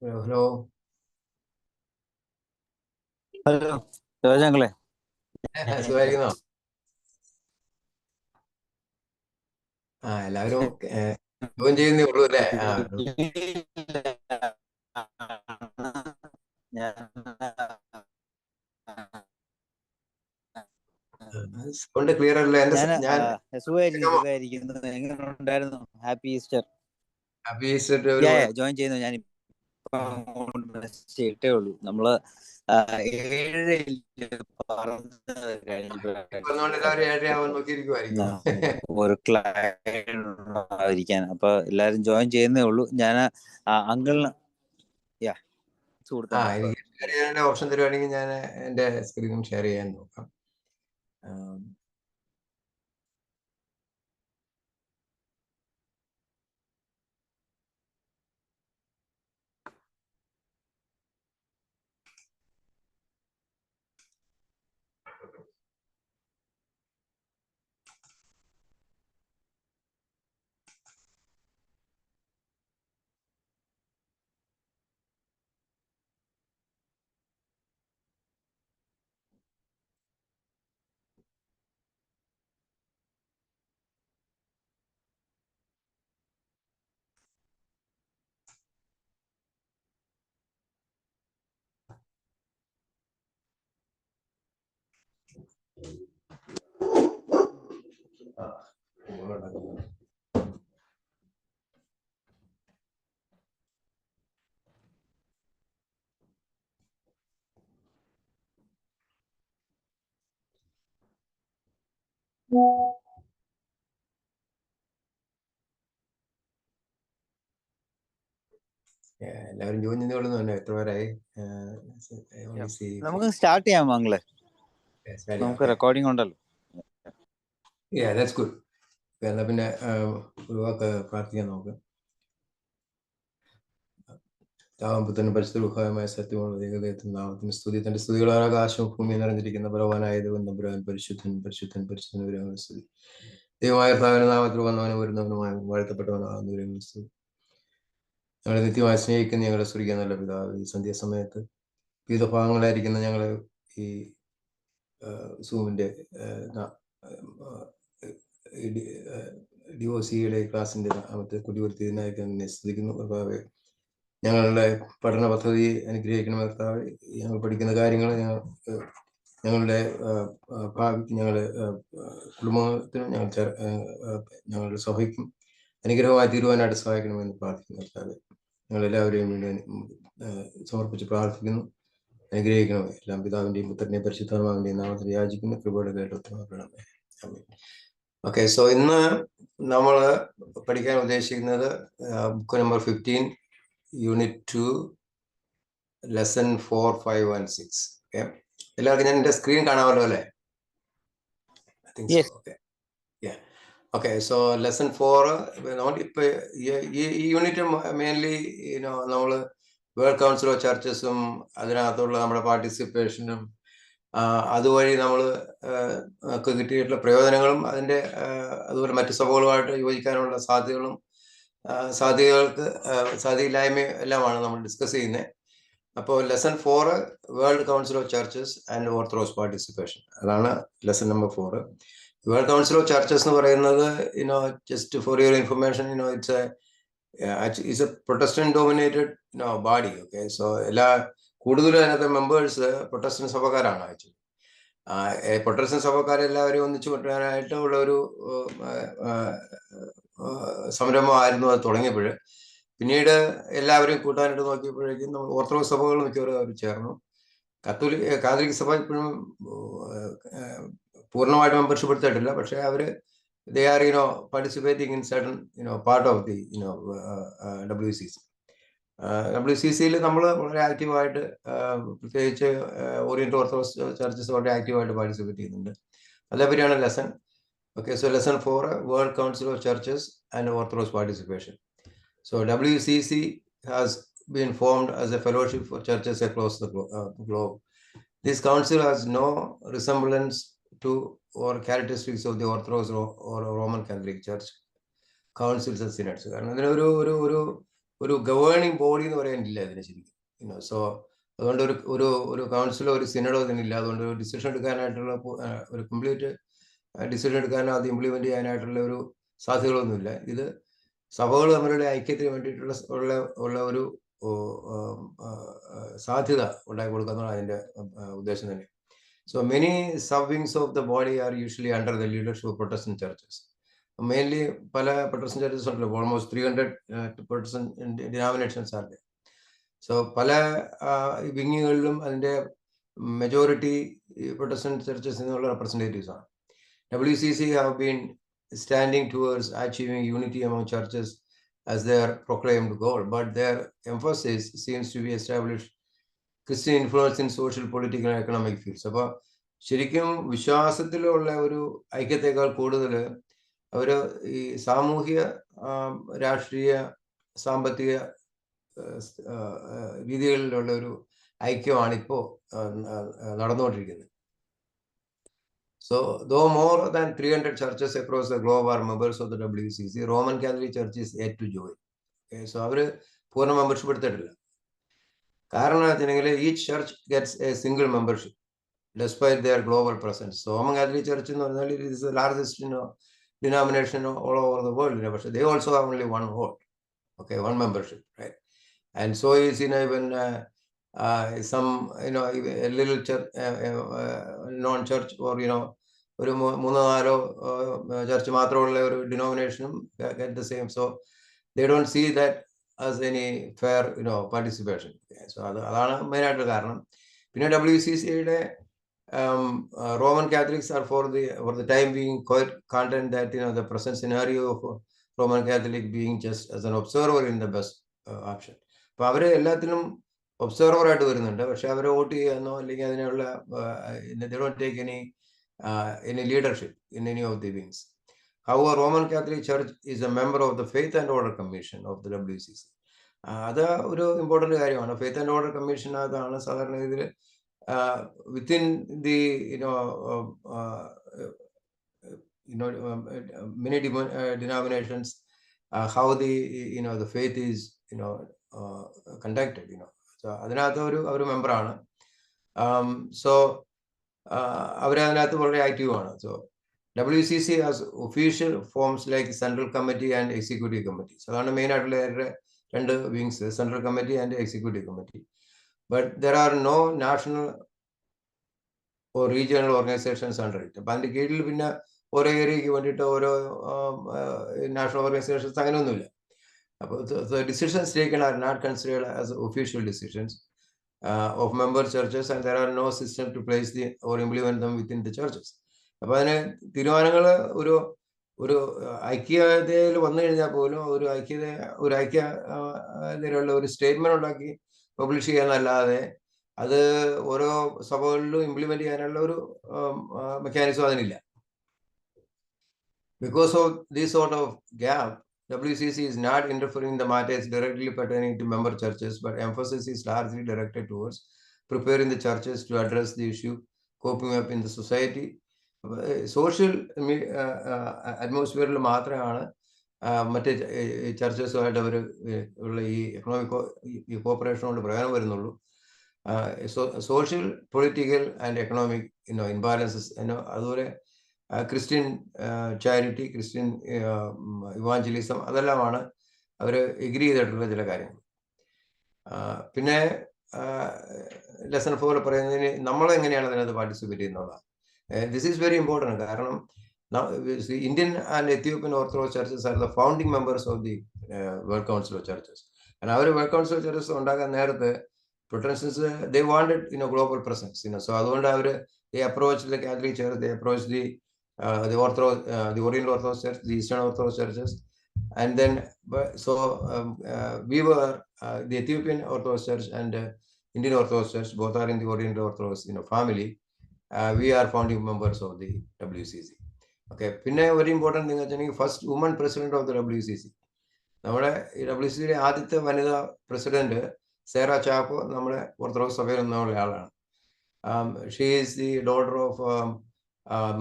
Hello. Hello ജോജാങ്കളെ, സുഖമായിരിക്കുന്നോ? എല്ലാവരും join ചെയ്യുന്നേ ഉള്ളൂ അല്ലേ? സൗണ്ട് ക്ലിയർ അല്ല. ഞാൻ സുഖമായിരിക്കുന്നു. എങ്ങനെ ഉണ്ടായിരുന്നു? Happy Easter. Happy Easter. Join ചെയ്യുന്നു. ഞാൻ ഇട്ടേ ഉള്ളൂ. നമ്മള് 7 ഒരു ക്ലാരിക്കാൻ, അപ്പൊ എല്ലാരും ജോയിൻ ചെയ്യുന്നേ ഉള്ളൂ. ഞാൻ അങ്കിളിന് ഓപ്ഷൻ തരുവാണെങ്കിൽ ഞാൻ എന്റെ സ്ക്രീനും ഷെയർ ചെയ്യാൻ നോക്കാം. എല്ലാവരും ജോയിൻ ചെയ്തോളൂ. എത്ര പേരായി? നമുക്ക് സ്റ്റാർട്ട് ചെയ്യാം മംഗളെ. നമുക്ക് റെക്കോർഡിംഗ് ഉണ്ടല്ലോ. എന്നാ പിന്നെ ഒരു വാക്ക് പ്രാർത്ഥിക്കാൻ നോക്ക്. താമപ്പത്തിന് പരിശുദ്ധമായ സത്യമുള്ള ദൈവദൈവത്തിന് നാമത്തിന് സ്തുതി. തന്റെ സ്തുതികളാൽ ആകാശവും ഭൂമി നിറഞ്ഞിരിക്കുന്ന ബലവാനായതും തമ്പുരാൻ പരിശുദ്ധൻ പരിശുദ്ധൻ പരിശുദ്ധൻ വരാനുള്ള സ്തുതി. ദൈവമായ കർത്താവിന്റെ നാമത്തിൽ വന്നവനും വരുന്നവനുമായ വാഴ്ത്തപ്പെട്ടവനാകുന്ന സ്തുതി. ഞങ്ങളെ നിത്യമായി സ്നേഹിക്കുന്ന ഞങ്ങളെ സ്തുതിക്കാൻ നല്ല പിതാവ്, ഈ സന്ധ്യാസമയത്ത് വിവിധ ഭാഗങ്ങളായിരിക്കുന്ന ഞങ്ങളെ ഈ സൂമിന്റെ DOCയുടെ ക്ലാസിന്റെ നാമത്തെ കുടിവരുത്തിയതിനായി തന്നെ സ്തുതിക്കുന്നു കർത്താവെ. ഞങ്ങളുടെ പഠന പദ്ധതി അനുഗ്രഹിക്കണം കർത്താവെ. ഞങ്ങൾ പഠിക്കുന്ന കാര്യങ്ങൾ ഞങ്ങളുടെ ഭാവിക്ക്, ഞങ്ങളുടെ കുടുംബത്തിനും ഞങ്ങളുടെ സഭയ്ക്കും അനുഗ്രഹമായി തീരുവാനായിട്ട് സഹായിക്കണമെന്ന് പ്രാർത്ഥിക്കുന്നു കർത്താവെ. ഞങ്ങളെല്ലാവരെയും വേണ്ടി സമർപ്പിച്ച് പ്രാർത്ഥിക്കുന്നു. അനുഗ്രഹിക്കണം. എല്ലാം പിതാവിന്റെയും പുത്രന്റെയും പരിശുദ്ധാത്മാവിന്റെയും നാമത്തിൽ യാചിക്കുന്ന കൃപയുടെ കേട്ടൊത്തമേ. ഓക്കെ, സോ ഇന്ന് നമ്മൾ പഠിക്കാൻ ഉദ്ദേശിക്കുന്നത് book number 15, unit 2, lesson 4, 5 and 6. Okay, എല്ലാവർക്കും ഞാൻ എൻ്റെ സ്ക്രീൻ കാണാമല്ലോ അല്ലേ? ഓക്കെ, സോ ലെസൺ 4 ഇപ്പൊ ഈ യൂണിറ്റ് മെയിൻലി നമ്മൾ വേൾഡ് കൗൺസിൽ ഓഫ് ചർച്ചസും അതിനകത്തുള്ള നമ്മുടെ പാർട്ടിസിപ്പേഷനും അതുവഴി നമ്മൾ കിട്ടിയിട്ടുള്ള പ്രയോജനങ്ങളും അതിൻ്റെ അതുപോലെ മറ്റു സഭകളുമായിട്ട് യോജിക്കാനുള്ള സാധ്യതയില്ലായ്മയും എല്ലാമാണ് നമ്മൾ ഡിസ്കസ് ചെയ്യുന്നത്. അപ്പോൾ lesson 4 World Council of Churches and Orthodox participation, അതാണ് lesson number 4. World Council of Churches എന്ന് പറയുന്നത് just for your information, it's a Protestant dominated body. Okay, so കൂടുതലും അതിനകത്ത് മെമ്പേഴ്സ് പ്രൊട്ടസ്റ്റന്റ് സഭക്കാരാണ്. ആക്ച്വലി പ്രൊട്ടസ്റ്റന്റ് സഭക്കാരെല്ലാവരും ഒന്നിച്ചു കൊണ്ടുവരാനായിട്ട് ഉള്ള ഒരു സംരംഭമായിരുന്നു അത് തുടങ്ങിയപ്പോൾ. പിന്നീട് എല്ലാവരെയും കൂട്ടാനായിട്ട് നോക്കിയപ്പോഴേക്കും നമ്മൾ ഓർത്തഡോക്സ് സഭകൾ മിക്കവരും അവർ ചേർന്നു. കാത്തലിക് സഭ ഇപ്പോഴും പൂർണ്ണമായിട്ട് മെമ്പർഷിപ്പ് എടുത്തിട്ടില്ല, പക്ഷെ അവര് they are participating in certain part of the WCC. WCCയിൽ നമ്മൾ വളരെ ആക്റ്റീവായിട്ട്, പ്രത്യേകിച്ച് ഓറിയന്റൽ ഓർത്തഡോക്സ് ചർച്ചസ് വളരെ ആക്റ്റീവായിട്ട് പാർട്ടിസിപ്പേറ്റ് ചെയ്യുന്നുണ്ട്. അതേപറ്റിയാണ് lesson. Okay, so lesson 4 World Council of Churches and Orthodox participation. So WCC has been formed as a fellowship for churches across the globe. This council has no resemblance to or characteristics of the Orthodox or Roman Catholic Church councils and synods. കാരണം അതിനൊരു ഒരു governing body എന്ന് പറയാനില്ല അതിന് ശരിക്കും. So അതുകൊണ്ട് ഒരു കൗൺസിലോ ഒരു സിനഡോ ഇതിനില്ല. അതുകൊണ്ട് ഒരു ഡിസിഷൻ എടുക്കാനായിട്ടുള്ള ഒരു കംപ്ലീറ്റ് ഡിസിഷൻ എടുക്കാനോ അത് ഇംപ്ലിമെന്റ് ചെയ്യാനായിട്ടുള്ള ഒരു സാധ്യതകളൊന്നുമില്ല. ഇത് സഭകൾ തമ്മിലുള്ള ഐക്യത്തിന് വേണ്ടിയിട്ടുള്ള ഉള്ള ഒരു സാധ്യത ഉണ്ടാക്കി കൊടുക്കുക എന്നാണ് അതിന്റെ ഉദ്ദേശം തന്നെ. So many sub-wings of the body are usually under the leadership of Protestant churches. Mainly, പല Protestant churches ഉണ്ടല്ലോ, almost 300 Protestant denominations are there. So പല വിങ്ങുകളിലും അതിന്റെ മെജോറിറ്റി Protestant churches എന്നുള്ള representatives ആണ്. WCC have been standing towards achieving unity among churches as their proclaimed goal, but their emphasis seems to be established Christian influence in social, political and economic fields. അപ്പോൾ ശരിക്കും വിശ്വാസത്തിലുള്ള ഒരു ഐക്യത്തെക്കാൾ കൂടുതൽ അവർ ഈ സാമൂഹിക, രാഷ്ട്രീയ, സാമ്പത്തിക രീതികളിലുള്ള ഒരു ഐക്യമാണ് ഇപ്പോൾ നടന്നുകൊണ്ടിരിക്കുന്നത്. So, though more than 300 churches across the globe are members of the WCC, Roman Catholic Church is yet to join. Okay, so അവർ പൂർണ്ണ മെമ്പർഷിപ്പ് എടുത്തിട്ടില്ല. കാരണം വെച്ചിട്ടുണ്ടെങ്കിൽ each church gets a single membership despite their global presence. So Roman Catholic Church എന്ന് പറഞ്ഞാൽ it is the largest denomination all over the world, പക്ഷേ they also have only one vote, okay, one membership, right? And so is even some a little church, non-church or ഒരു 3-4 church മാത്രമുള്ള ഒരു ഡിനോമിനേഷനും get the same. So they don't see that as any fair participation. So അതാണ് മെയിനായിട്ട് കാരണം. പിന്നെ WCCയുടെ Roman Catholics are for the time being quite content that the present scenario of Roman Catholic being just as an observer in the best option. അപ്പൊ അവര് എല്ലാത്തിലും observer ആയിട്ട് വരുന്നുണ്ട്, പക്ഷെ അവരെ വോട്ട് ചെയ്യാനോ അല്ലെങ്കിൽ അതിനുള്ള they don't take any leadership in any of the wings. However, Roman Catholic Church is a member of the Faith and Order Commission of the WCC. അത് ഒരു ഇമ്പോർട്ടന്റ് കാര്യമാണ്. ഫെയ്ത്ത് ആൻഡ് ഓർഡർ കമ്മീഷൻ അതാണ് സാധാരണ ഇതിൽ within the many denominations how the faith is conducted. So അതിനകത്ത് ഒരു മെമ്പറാണ്. So അവരതിനകത്ത് വളരെ ആക്റ്റീവാണ്. So WCC has official forms like Central Committee and Executive Committee. So അതാണ് മെയിൻ ആയിട്ടുള്ള രണ്ട് wings, central committee and executive committee. But there are no national or regional organisations under it. അപ്പം അതിൻ്റെ കീഴിൽ പിന്നെ ഓരോ ഏരിയയ്ക്ക് വേണ്ടിയിട്ട് ഓരോ നാഷണൽ ഓർഗനൈസേഷൻസ് അങ്ങനെയൊന്നുമില്ല. അപ്പോൾ decisions taken are not considered as official decisions of member churches, and there are no system to place or implement them within the churches. അപ്പോൾ അതിന് തീരുമാനങ്ങൾ ഒരു ഐക്യതയിൽ വന്നു കഴിഞ്ഞാൽ പോലും ഒരു ഐക്യതയിലുള്ള ഒരു സ്റ്റേറ്റ്മെന്റ് ഉണ്ടാക്കി പബ്ലിഷ് ചെയ്യാനല്ലാതെ അത് ഓരോ സഭകളിലും ഇംപ്ലിമെന്റ് ചെയ്യാനുള്ള ഒരു mechanism അതിനില്ല. Because of this sort of gap, WCC is not interfering in the matters directly pertaining to member churches, but emphasis is largely directed towards preparing the churches to address the issue, coping up in the society. Social atmosphere മാത്രമാണ് മറ്റ് ചർച്ചസുമായിട്ട് അവർ ഉള്ള ഈ economic corporation കൊണ്ട് പ്രയോജനം വരുന്നുള്ളൂ. Social, political and economic imbalances അതുപോലെ Christian charity, Christian evangelism, അതെല്ലാമാണ് അവർ agree ചെയ്തിട്ടുള്ള ചില കാര്യങ്ങൾ. പിന്നെ ലെസൺ 4 പറയുന്നതിന് നമ്മളെങ്ങനെയാണ് അതിനകത്ത് പാർട്ടിസിപ്പേറ്റ് ചെയ്യുന്നതാണ്. This is very important. കാരണം Indian and Ethiopian Orthodox churches are the founding members of the World Council of Churches. And our World Council of Churches ഉണ്ടാക്കാൻ നേരത്തെ Protestants they wanted global presence. So അതുകൊണ്ട് അവർ they approached the Catholic Church, they approached the Orthodox, the Oriental Orthodox Church, the Eastern Orthodox churches, and then we were the Ethiopian Orthodox Church and Indian Orthodox Church, both are in the Oriental Orthodox family. We are founding members of the WCC. Okay, പിന്നെ ഒരു important thing വെച്ചിട്ടുണ്ടെങ്കിൽ first woman president of the WCC, നമ്മുടെ ഈ WCCയുടെ ആദ്യത്തെ വനിതാ president Sera Chacko നമ്മുടെ orthodox സഭയിൽ നിന്നുള്ള ആളാണ്. She is the daughter of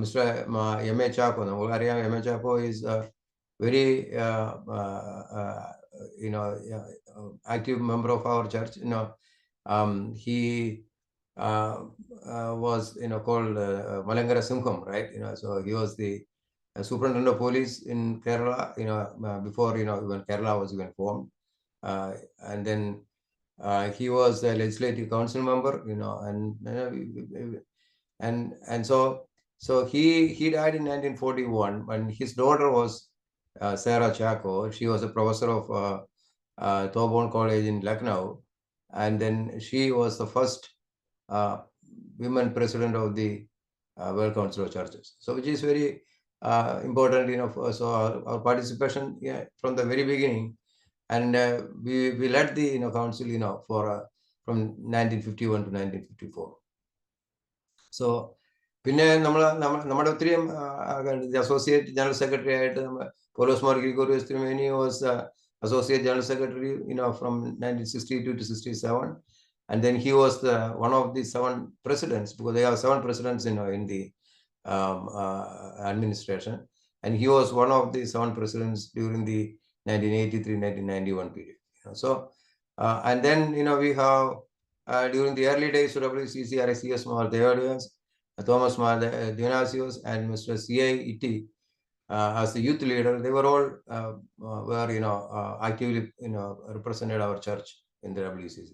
mister M.A. Chacko. നമുക്കറിയാം M.A. Chacko is very active member of our church. He was called Malangara Simham, right? So he was the superintendent of police in Kerala. Before even Kerala was even formed, and then he was a legislative council member. And so he died in 1941 when his daughter was Sarah Chaco. She was a professor of Thorbone College in Lucknow, and then she was the first women president of the World Council of Churches. So which is very important, so our participation from the very beginning, and we led the council for from 1951 to 1954. So പിന്നെ നമ്മുടെ ഒത്തിരിയും associate general secretary ആയിട്ട് പൗലോസ് മാർ ഗ്രിഗോറിയോസ് തിരുമേനി was associate general secretary from 1962 to 67, and then he was one of the 7 presidents, because they have 7 presidents in the administration, and he was one of the 7 presidents during the 1983-1991 period. So and then we have during the early days of WCC, RCS Mar Theodios, Thomas Mar Dionysius, and Mr. C.I. Itti as the youth leader. They were all were actively represented our church in the WCC.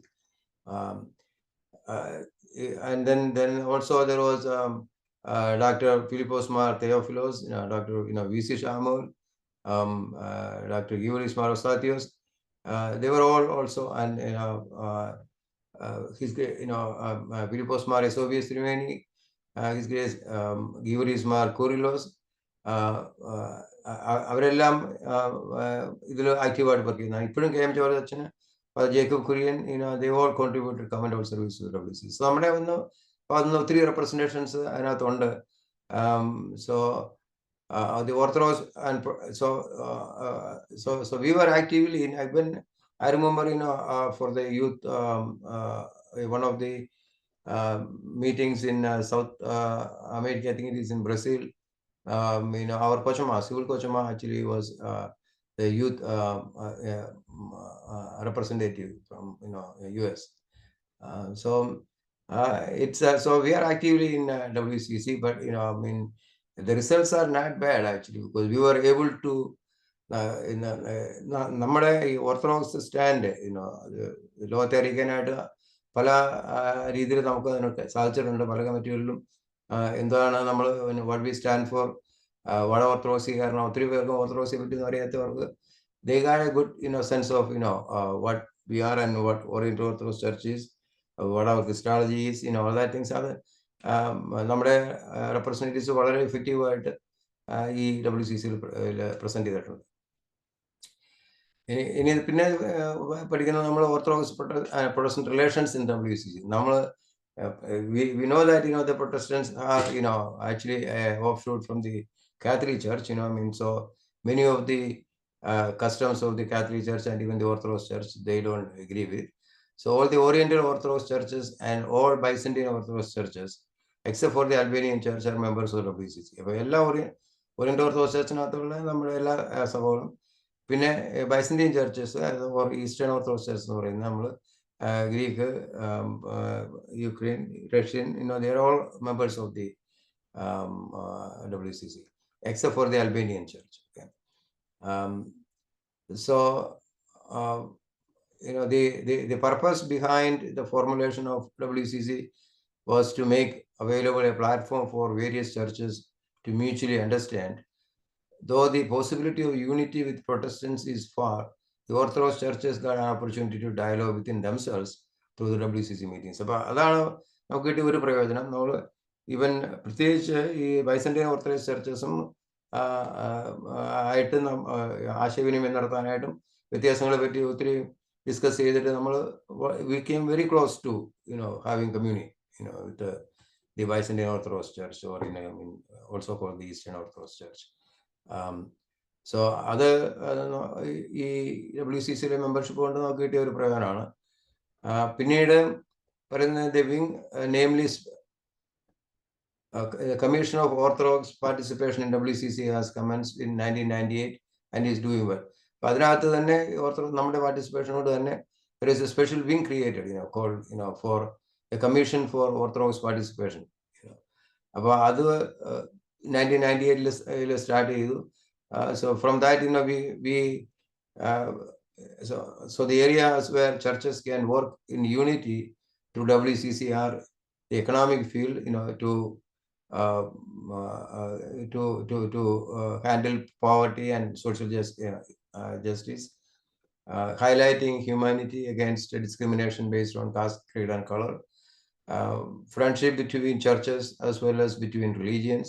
And then also there was Dr. Philippos Mar Theophilos, Dr. V.C. Shamul, Dr. Givoris Marosatios. They were all also, and his Philippos Mar Esobius Trimeni, his grace Givoris Mar Kurilos. അവരെല്ലാം ഇതിൽ ആക്റ്റീവായിട്ട് work ചെയ്യുന്നതാണ്. ഇപ്പോഴും KM George അച്ഛന്, Jacob Kurian, they all contributed command out service to WCC. So നമ്മുടെ ഒത്തിരി representations അതിനകത്തുണ്ട്. So the Orthodox, and so we were actively in. I remember for the youth, one of the meetings in South America, I think it is in Brazil. Our Kochama, Civil Kochama actually was the youth representative from US. So it's so we are actively in WCC, but the results are not bad actually, because we were able to നമ്മുടെ ഈ orthodox stand ലോകത്തെ അറിയിക്കാനായിട്ട് പല രീതിയിൽ നമുക്ക് അതിനൊക്കെ സാധിച്ചിട്ടുണ്ട്. പല കമ്മിറ്റികളിലും എന്താണ് നമ്മൾ what we stand for, what orthodoxy, കാരണം ഒത്തിരി പേർക്ക് ഓർത്തഡോക്സിയെ പറ്റി അറിയാത്തവർക്ക് they got a good sense of what we are and what Oriental Orthodox Church is, what our Christology is, all that things are നമ്മുടെ റെപ്രസെന്റേറ്റീവ്സ് വളരെ എഫക്റ്റീവായിട്ട് ഈ WCC പ്രസന്റ് ചെയ്തിട്ടുണ്ട്. ഇനി പിന്നെ പഠിക്കുന്നത് നമ്മൾ orthodox Protestant relations in WCC. നമ്മൾ we know that the Protestants are actually offshoot from the Catholic Church. So many of the customs of the Catholic Church and even the Orthodox Church they don't agree with. So all the Oriental Orthodox churches and all Byzantine Orthodox churches except for the Albanian Church are members of WCC. അപ്പോൾ എല്ലാ Oriental Orthodox ചർച്ചിനകത്തുള്ള നമ്മുടെ എല്ലാ സഭകളും, പിന്നെ Byzantine churches or Eastern Orthodox Church എന്ന് പറയുന്നത് നമ്മൾ Greek, Ukraine, Russian, they are all members of the WCC, except for the Albanian Church. Okay. So, the purpose behind the formulation of WCC was to make available a platform for various churches to mutually understand. Though the possibility of unity with Protestants is far, the Orthodox churches got an opportunity to dialogue within themselves through the WCC meetings. അപ്പോൾ അതാണ് നമുക്ക് കിട്ടിയ ഒരു പ്രയോജനം. നമ്മൾ even പ്രത്യേകിച്ച് ഈ Byzantine orthodox ചർച്ചസും ആയിട്ട് ആശയവിനിമയം നടത്താനായിട്ടും വ്യത്യാസങ്ങളെ പറ്റി ഒത്തിരി ഡിസ്കസ് ചെയ്തിട്ട് നമ്മൾ we came very close to having communion with the Byzantine Orthodox Church, or also called the Eastern Orthodox Church. So അത് ഈ WCCയിലെ മെമ്പർഷിപ്പ് കൊണ്ട് നമുക്ക് കിട്ടിയ ഒരു പ്രയോജനമാണ്. പിന്നീട് പറയുന്നത് the wing, namely Commission of Orthodox Participation in WCC has commenced in 1998 and is doing well. അപ്പൊ അതിനകത്ത് തന്നെ നമ്മുടെ പാർട്ടിസിപ്പേഷനോട് തന്നെ there is a special wing created, called, for a commission for Orthodox participation. അപ്പോൾ അത് 1998 സ്റ്റാർട്ട് ചെയ്തു. So from that, we so the areas where churches can work in unity to WCC are the economic field, to handle poverty and social justice, highlighting humanity against discrimination based on caste, creed, and color, friendship between churches as well as between religions,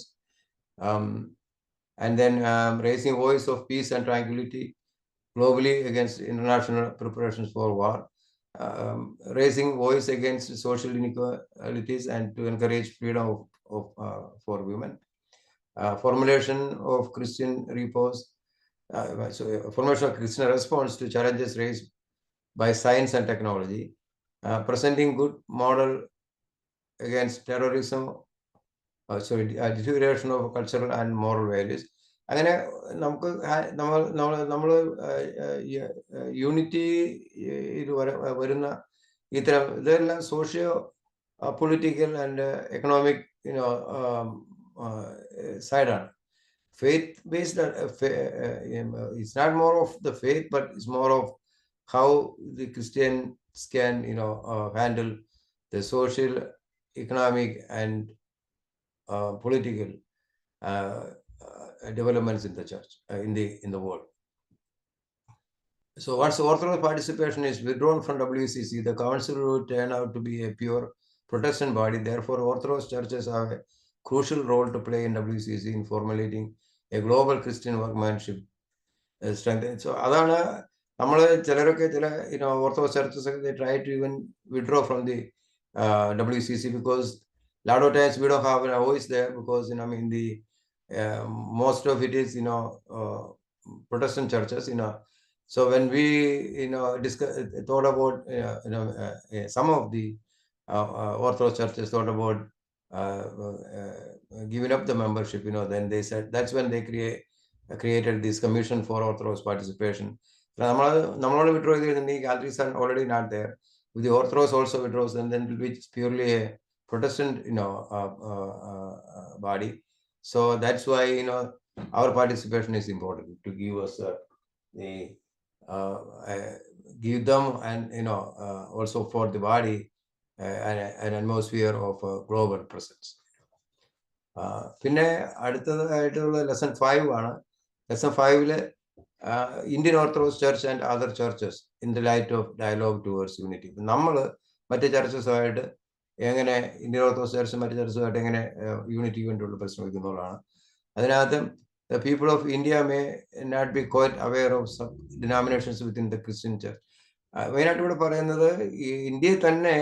and then raising voice of peace and tranquility globally against international preparations for war, raising voice against social inequalities and to encourage freedom for women, formulation of Christian repose, formation of Christian response to challenges raised by science and technology, presenting good model against terrorism, deterioration of cultural and moral values. അങ്ങനെ നമുക്ക് നമ്മൾ unity വരുന്ന ഇതെല്ലാം socio political and economic സൈഡാണ്. Faith based, it's not more of the faith, but it's more of how the Christians can handle the social, economic, and political developments in the church, in the world. So once Orthodox participation is withdrawn from WCC, the council will turn out to be a pure Protestant body. Therefore, Orthodox churches have a crucial role to play in WCC in formulating a global Christian workmanship strength. So അതാണ് നമ്മൾ ചിലരൊക്കെ Orthodox churches they try to even withdraw from the WCC because a lot of times we don't have a voice there because most of it is Protestant churches. So when we thought about some of the Orthodox churches thought about giving up the membership, then they said that's when they created this commission for Orthodox participation. നമ്മളോട് withdraw ചെയ്തിട്ടുണ്ടെങ്കിൽ Catholics are already not there. If the Orthodox also withdraws, then it will be purely a Protestant body. So that's why our participation is important to give us give them and also for the body an atmosphere of global presence. പിന്നെ അടുത്തതായിട്ടുള്ള lesson 5 ആണ്. Lesson 5 Indian Orthodox Church and other churches in the light of dialogue towards unity. നമ്മൾ മറ്റ് ചർച്ചസുമായിട്ട് എങ്ങനെ Indian orthodox ചർച്ചും മറ്റ് ചർച്ചുമായിട്ട് എങ്ങനെ യൂണിറ്റിക്ക് വേണ്ടിയുള്ള പരിശ്രമിക്കുന്നതാണ്. അതിനകത്ത് the people of India may not be quite aware of some denominations within the Christian church. മെയിനായിട്ട് ഇവിടെ പറയുന്നത് ഈ ഇന്ത്യയിൽ തന്നെ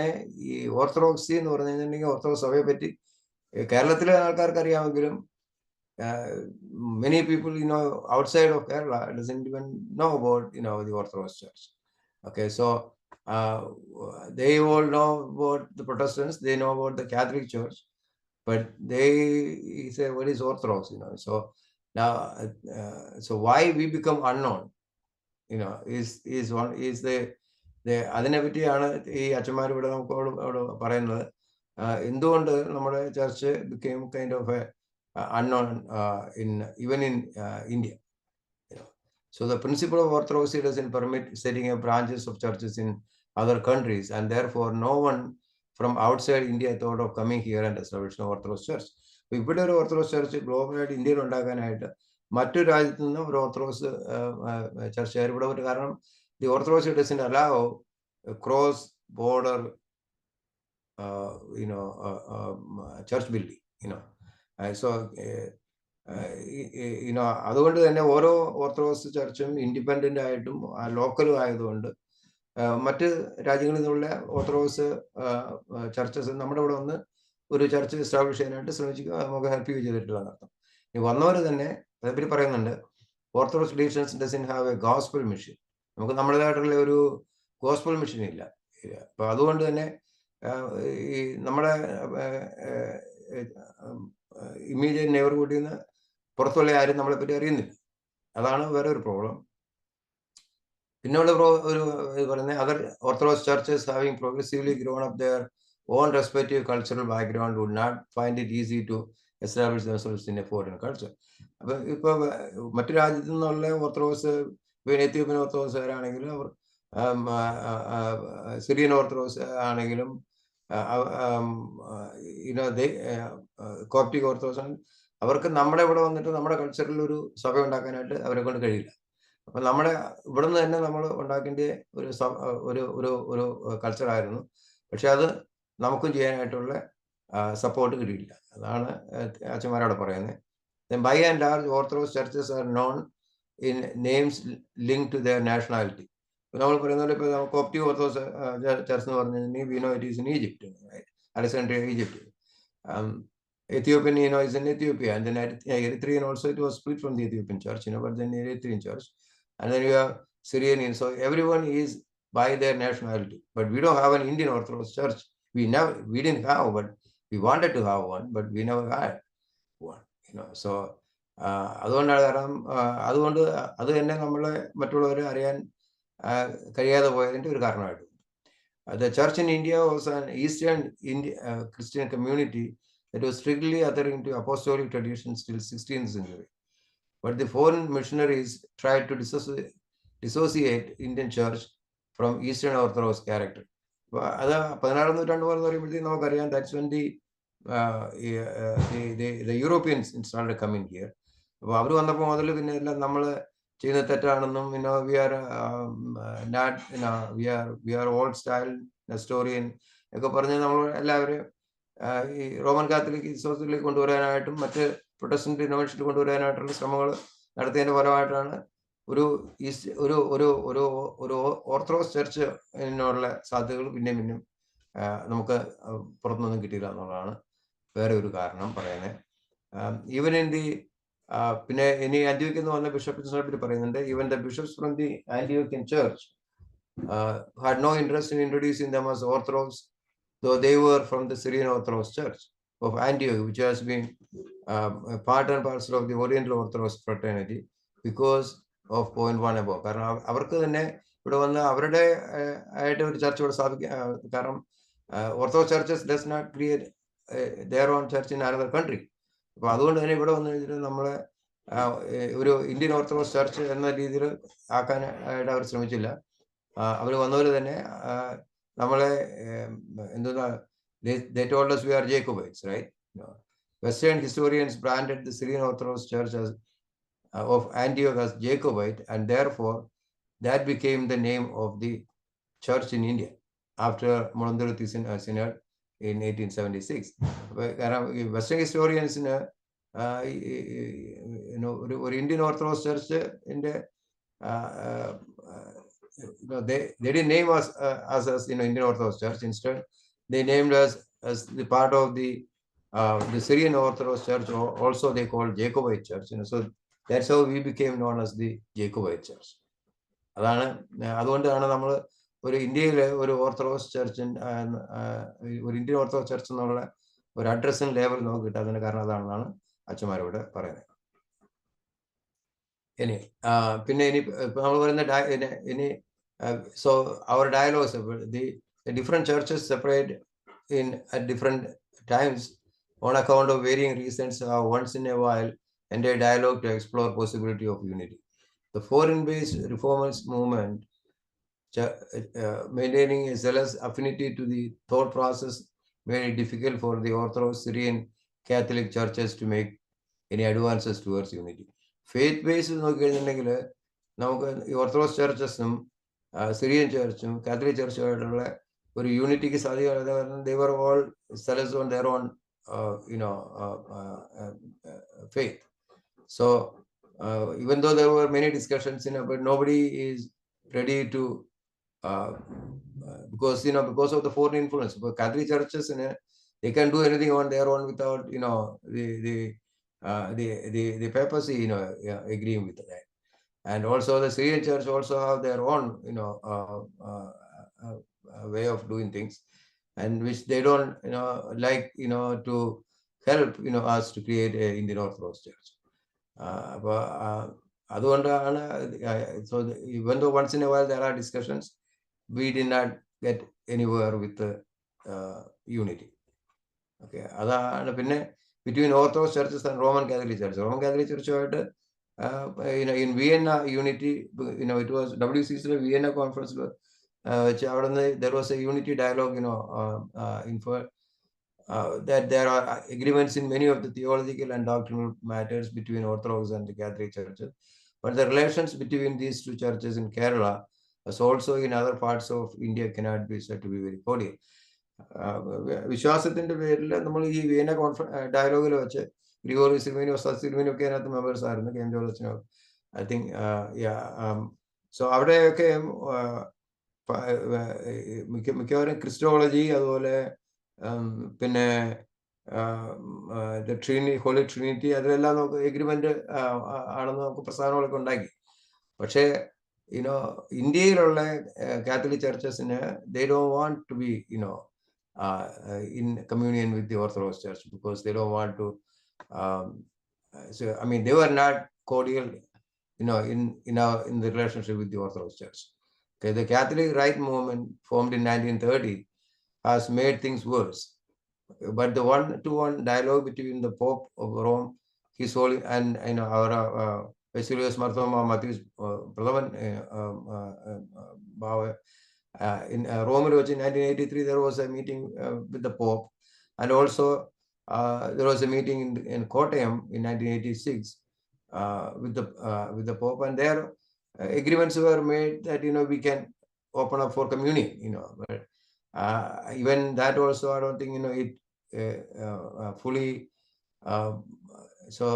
ഈ ഓർത്തഡോക്സി എന്ന് പറഞ്ഞു കഴിഞ്ഞിട്ടുണ്ടെങ്കിൽ ഓർത്തഡോക്സ് സഭയെ പറ്റി കേരളത്തിലെ ആൾക്കാർക്ക് അറിയാമെങ്കിലും many people outside of Kerala doesn't even know about the Orthodox Church. Okay, so they all know about the Protestants, they know about the Catholic Church, but they say what is Orthodox, so now so why we become unknown is the അതിനെ പറ്റിയാണ് ഈ അച്ഛന്മാർ ഇവിടെ നമുക്ക് അവിടെ പറയുന്നത്. എന്തുകൊണ്ട് നമ്മുടെ church became kind of a unknown even in India. So the principle of orthodoxy doesn't permit setting up branches of churches in other countries, and therefore no one from outside India thought of coming here and establishing an Orthodox church. ഇവിടെ ഒരു orthodox church ഗ്ലോബലായിട്ട് ഇന്ത്യയിൽ ഉണ്ടാക്കാനായിട്ട് മറ്റു രാജ്യത്തു നിന്നും ഒരു orthodox ചർച്ചുകാർ ഇവിടെ വരും. കാരണം the orthodox doesn't allow cross border church building, so അതുകൊണ്ട് തന്നെ ഓരോ ഓർത്തഡോക്സ് ചർച്ചും ഇൻഡിപെൻഡന്റ് ആയിട്ടും ലോക്കലും ആയതുകൊണ്ട് മറ്റ് രാജ്യങ്ങളിൽ നിന്നുള്ള ഓർത്തഡോക്സ് ചർച്ചസ് നമ്മുടെ ഇവിടെ വന്ന് ഒരു ചർച്ച് എസ്റ്റാബ്ലിഷ് ചെയ്യാനായിട്ട് ശ്രമിക്കുക, നമുക്ക് ഹെൽപ്പ് ചെയ്തിട്ടുള്ള അർത്ഥം. ഈ വന്നവർ തന്നെ അതേപറ്റി പറയുന്നുണ്ട്, orthodox Christians doesn't have A gospel mission. നമുക്ക് നമ്മുടേതായിട്ടുള്ള ഒരു ഗോസ്പൽ മിഷൻ ഇല്ല. അപ്പൊ അതുകൊണ്ട് തന്നെ ഈ നമ്മുടെ ഇമ്മീഡിയറ്റ് നെയ്ബർഹുഡിൽ നിന്ന് പുറത്തുള്ള ആരും നമ്മളെ പറ്റി അറിയുന്നില്ല. അതാണ് വേറെ ഒരു പ്രോബ്ലം. പിന്നെയുള്ള ഒരു പറയുന്നത് other Orthodox churches having progressively grown up their own respective cultural background would not find it easy to establish themselves in a foreign culture. അപ്പൊ ഇപ്പൊ മറ്റു രാജ്യത്തു നിന്നുള്ള ഓർത്തഡോക്സ്, എത്യോപ്യൻ ഓർത്തഡോക്സുകാരാണെങ്കിലും അവർ സിറിയൻ ഓർത്തഡോക്സ് ആണെങ്കിലും കോപ്റ്റിക് ഓർത്തഡോക്സ് ആണ്, അവർക്ക് നമ്മുടെ ഇവിടെ വന്നിട്ട് നമ്മുടെ കൾച്ചറിൽ ഒരു സഭ ഉണ്ടാക്കാനായിട്ട് അവരെ കൊണ്ട് കഴിയില്ല. അപ്പൊ നമ്മുടെ ഇവിടെ നിന്ന് തന്നെ നമ്മൾ ഉണ്ടാക്കേണ്ട ഒരു കൾച്ചറായിരുന്നു. പക്ഷെ അത് നമുക്കും ചെയ്യാനായിട്ടുള്ള സപ്പോർട്ട് കിട്ടിയില്ല. അതാണ് അച്ഛന്മാരോട് പറയുന്നത്. By and large, Orthodox churches are known in names linked to their nationality. നമ്മൾ പറയുന്നത് ഇപ്പോൾ കോപ്റ്റിക് ഓർത്തഡോക്സ് ചർച്ച് എന്ന് പറഞ്ഞു കഴിഞ്ഞാൽ we know it is in Egypt, right? Alexandria, Egypt. Ethiopian, is in Ethiopia, and then Eritrean also, it was split from the Ethiopian church, but then Eritrean church, and then you have Syrian. So everyone is by their nationality, but we don't have an Indian Orthodox church. We didn't have, but we wanted to have one, but we never had one. So അതുകൊണ്ടാണ്, കാരണം അതുകൊണ്ട് അത് തന്നെ നമ്മളെ മറ്റുള്ളവരെ അറിയാൻ കഴിയാതെ പോയതിൻ്റെ ഒരു കാരണമായിട്ട്. The church in India was an Eastern Christian community that was strictly adhering to apostolic traditions till 16th century. But the foreign missionaries tried to dissociate Indian church from Eastern Orthodox character. അത് 16ാം നൂറ്റാണ്ട് പോലെ പറയുമ്പോഴത്തേക്കും നമുക്കറിയാം, that's when the Europeans started coming here. അപ്പോൾ അവർ വന്നപ്പോൾ മുതൽ പിന്നെ എല്ലാം നമ്മൾ ചെയ്യുന്ന തെറ്റാണെന്നും, we are old style Nestorian ഒക്കെ പറഞ്ഞ് നമ്മൾ എല്ലാവരും ഈ റോമൻ കാത്തലിക് വിശ്വാസത്തിലേക്ക് കൊണ്ടുവരാനായിട്ടും മറ്റ് പ്രൊട്ടസ്റ്റന്റ് ഡിനോമിനേഷനിൽ കൊണ്ടുവരാനായിട്ടുള്ള ശ്രമങ്ങൾ നടത്തിയതിന്റെ ഫലമായിട്ടാണ് ഒരു ഓർത്തഡോക്സ് ചർച്ചിനുള്ള സാധ്യതകൾ പിന്നെയും നമുക്ക് പുറത്തുനിന്നും കിട്ടിയില്ല എന്നുള്ളതാണ് വേറെ ഒരു കാരണം പറയുന്നത്. ഈവൻ ഇൻ ദി പിന്നെ ഇനി ആന്റിയോക്കിൽ നിന്ന് വന്ന ബിഷപ്പിനെ പറ്റി പറയുന്നുണ്ട്. Even the bishops from the Antiochian church had no interest in introducing them as Orthodox, though they were from the Syrian Orthodox Church of Antioch, which has been part and parcel of the Oriental Orthodox fraternity because of point 1 above. കാരണം അവർക്ക് തന്നെ ഇവിടെ വന്ന് അവരുടെ ആയിട്ട് ഒരു ചർച്ച ഇവിടെ സ്ഥാപിക്കാൻ, കാരണം Orthodox churches does not create their own church in another country. അപ്പോൾ അതുകൊണ്ട് തന്നെ ഇവിടെ വന്നു കഴിഞ്ഞിട്ട് നമ്മളെ ഒരു ഇന്ത്യൻ ഓർത്തഡോക്സ് ചർച്ച് എന്ന രീതിയിൽ ആക്കാനായിട്ട് അവർ ശ്രമിച്ചില്ല. അവർ വന്നവർ തന്നെ നമ്മളെ എന്താ, they told us we are Jacobites, right? Western historians branded the Syrian Orthodox Church of Antioch as Jacobite, and therefore that became the name of the church in India after Molandaruthi Synod in 1876. കാരണം western ഹിസ്റ്റോറിയൻസിന് ഒരു Indian Orthodox ചർച്ചിന്റെ they didn't name us as Indian Orthodox Church. Instead, they named us as the part of the Syrian Orthodox Church, or also they called Jacobite Church. So that's how we became known as the Jacobite Church. അതുകൊണ്ടാണ് നമ്മൾ ഒരു ഇന്ത്യയിലെ ഒരു orthodox church, ഒരു Indian Orthodox church എന്നുള്ള ഒരു addressing label നമുക്ക് കിട്ടാത്തതിന് കാരണം അതാണെന്നാണ് അച്ഛന്മാരോട് പറയുന്നത്. ഇനി പിന്നെ നമ്മൾ പറയുന്ന ഇനി so our dialogues, the different churches separate at different times on account of varying reasons. Once in a while and a dialogue to explore possibility of unity. The foreign-based reformers movement maintaining a zealous affinity to the thought process made it difficult for the Orthodox Syrian Catholic churches to make any advances towards unity. Faith-based നോക്കിക്കഴിഞ്ഞിട്ടുണ്ടെങ്കിൽ നമുക്ക് ഈ orthodox ചർച്ചസും Syrian ചർച്ചും Catholic ചർച്ചുമായിട്ടുള്ള ഒരു യൂണിറ്റിക്ക് സാധിക്കാതെ, they were all zealous on their own faith. So even though there were many discussions, but nobody is ready to because of the foreign influence. But Catholic churches, they can do anything on their own without the papacy agreeing with that. And also the Syrian church also have their own way of doing things, and which they don't like to help us to create a Indian Orthodox Church. അതുകൊണ്ടാണ് so even though once in a while there are discussions, we did not get anywhere with the unity. Okay, അതാണ്. പിന്നെ between Orthodox churches and Roman Catholic Church. Roman Catholic Church ആയിട്ട് in Vienna unity, it was WCC Vienna conference which there was a unity dialogue, that there are agreements in many of the theological and doctrinal matters between Orthodox and the Catholic churches, but the relations between these two churches in Kerala, as also in other parts of India, cannot be said to be very cordial. വിശ്വാസത്തിന്റെ പേരിൽ നമ്മൾ ഈ Vienna ഡയലോഗിൽ വെച്ച് Gregory സിൽവേനിയോ സിൽവേനിയോ ഒക്കെ അതിനകത്ത് members ആയിരുന്നു, K M Jorginho I think. So അവിടെയൊക്കെ മിക്കവാറും ക്രിസ്റ്റോളജി, അതുപോലെ പിന്നെ ഹോളി ട്രിനിറ്റി, അതിലെല്ലാം നമുക്ക് എഗ്രിമെന്റ് ആണെന്ന് നമുക്ക് പ്രസ്ഥാനങ്ങളൊക്കെ ഉണ്ടാക്കി. പക്ഷേ ഇന്ത്യയിലുള്ള Catholic ചർച്ചസിന് they don't want to be in communion with the Orthodox Church, because they don't want to so I mean they were not cordial in the relationship with the Orthodox Church. Okay, the Catholic Right movement formed in 1930 has made things worse, but the one-to-one dialogue between the Pope of Rome, His Holy, and our Basilius Marthoma Matthews Pradavan in Rome in 1983 there was a meeting with the Pope, and also there was a meeting in Kottayam in 1986 with the Pope, and there agreements were made that we can open up for communion, but even that also I don't think it fully so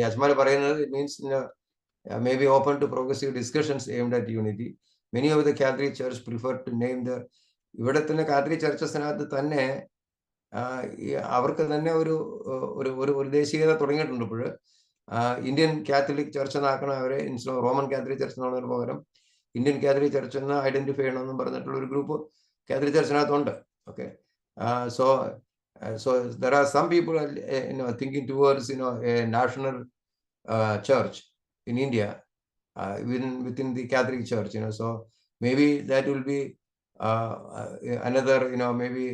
Ajmal പറയുന്നത്, it means maybe open to progressive discussions aimed at unity. Many of the Catholic Church prefer to name the ഇവിടെ തന്നെ Catholic ചർച്ചസിനകത്ത് തന്നെ അവർക്ക് തന്നെ ഒരു ദേശീയത തുടങ്ങിയിട്ടുണ്ട്. ഇപ്പോൾ ഇന്ത്യൻ കാത്തലിക് ചർച്ച് എന്നാക്കണം അവരെ, റോമൻ കാത്തലിക് ചർച്ച് എന്നുള്ളതിന് പകരം ഇന്ത്യൻ കാത്തലിക് ചർച്ച് എന്ന് ഐഡന്റിഫൈ ചെയ്യണമെന്നും പറഞ്ഞിട്ടുള്ള ഒരു ഗ്രൂപ്പ് കാത്തലിക് ചർച്ചിനകത്തുണ്ട്. Okay, so there are some people thinking towards a national church in India within the Catholic Church, so maybe that will be another maybe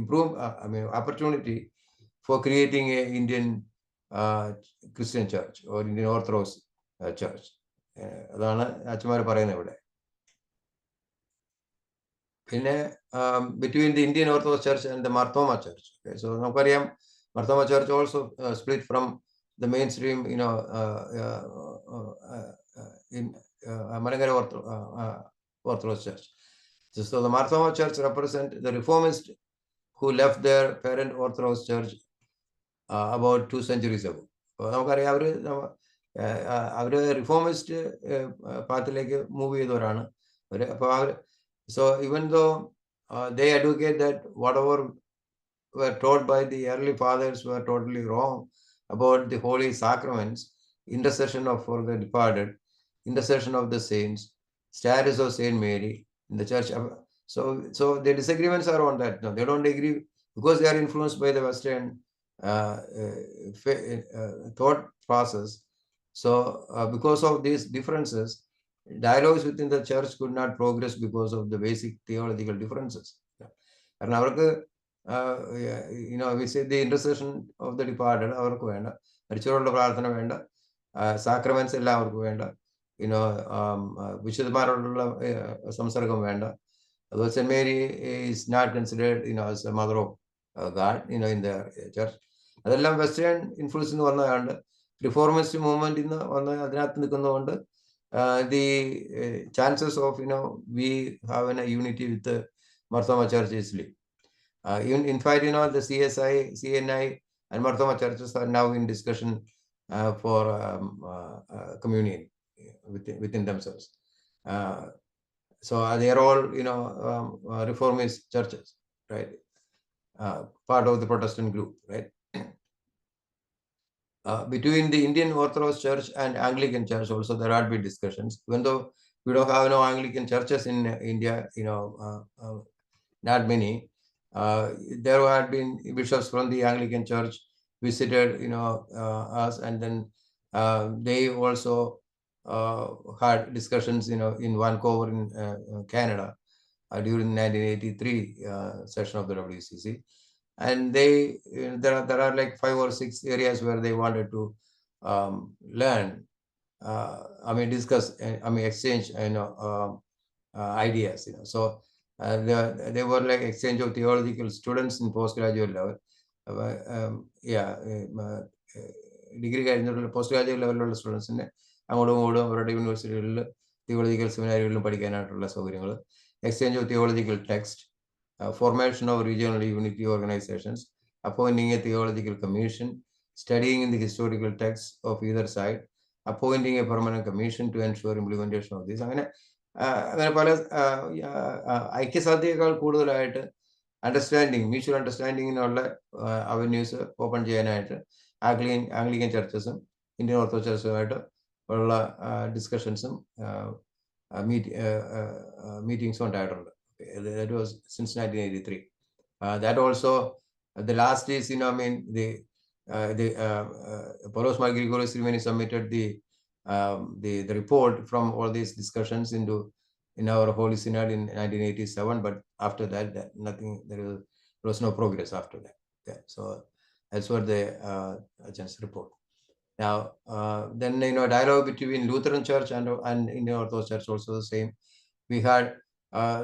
improve opportunity for creating a Indian Christian church or Indian Orthodox church. അതാണ് അച്ഛന്മാർ പറയുന്നത് ഇവിടെ. പിന്നെ between the Indian Orthodox Church and the Marthoma Church. Okay, so നമുക്കറിയാം Marthoma Church also split from the mainstream in Malangara Orthodox Church. So the Marthoma Church represent the reformists who left their parent Orthodox Church about 2 centuries ago. നമുക്കറിയാം അവര് reformist പാത്തിലേക്ക് move ചെയ്തവരാണ്. So even though they advocate that whatever were taught by the early fathers were totally wrong about the holy sacraments, intercession for the departed, intercession of the saints, status of Saint Mary in the church. So the disagreements are on that. No, they don't agree because they are influenced by the Western thought process. So because of these differences, dialogues within the church could not progress because of the basic theological differences. And അവർക്ക് we say the intercession of the departed അവർക്ക് വേണ്ട, മരിച്ചവരുടെ പ്രാർത്ഥന വേണ്ട, sacraments എല്ലാം അവർക്ക് വേണ്ട, വിശുദ്ധന്മാരോടുള്ള സംസർഗം വേണ്ട. അതുപോലെ Saint Mary is not considered as a mother of God in the church. അതെല്ലാം വെസ്റ്റേൺ ഇൻഫ്ലുവൻസ് എന്ന് വന്നതാണ്. റിഫോർമിസ്റ്റ് മൂവ്മെന്റ് ഇന്ന് വന്ന് അതിനകത്ത് നിൽക്കുന്നതുകൊണ്ട് the chances of we have a unity with the Marthoma Church is low. In fact, the CSI, CNI, and Marthoma churches are now in discussion for communion within themselves. So they are all reformist churches, right? Part of the Protestant group, right? Between the Indian Orthodox Church and Anglican Church also there had been discussions. Even though we don't have no Anglican churches in India, not many. There had been bishops from the Anglican Church visited, us, and then they also had discussions, in Vancouver in Canada during 1983 session of the WCC. And there are like 5 or 6 areas where they wanted to learn, discuss, exchange, ideas, So they were like exchange of theological students in postgraduate level. Degree കഴിഞ്ഞിട്ടുള്ള post graduate ലെവലിലുള്ള സ്റ്റുഡൻസിനെ അങ്ങോട്ടും ഇങ്ങോട്ടും അവരുടെ യൂണിവേഴ്സിറ്റികളിൽ theological സെമിനാരികളിലും പഠിക്കാനായിട്ടുള്ള സൗകര്യങ്ങൾ, exchange of theological text, formation of regional unity organizations, appointing a theological commission, studying in the historical texts of either side, appointing a permanent commission to ensure implementation of this. അങ്ങനെ പല ഐക്യസാധ്യതയേക്കാൾ കൂടുതലായിട്ട് mutual അണ്ടർസ്റ്റാൻഡിങ്ങിനുള്ള avenues open ചെയ്യാനായിട്ട് Anglican ചർച്ചസും Indian orthodox ചർച്ചുമായിട്ട് ഉള്ള ഡിസ്കഷൻസും മീറ്റിംഗ്സും ഉണ്ടായിട്ടുണ്ട്. That was since 1983. That also, the last is, Paulos Mar Grigorios Sirmeni submitted the report from all these discussions in our Holy Synod in 1987, but after that, nothing. There was no progress after that. Yeah, so that's what the agent's report. Now, then dialogue between Lutheran Church and Indian Orthodox Church also the same. We had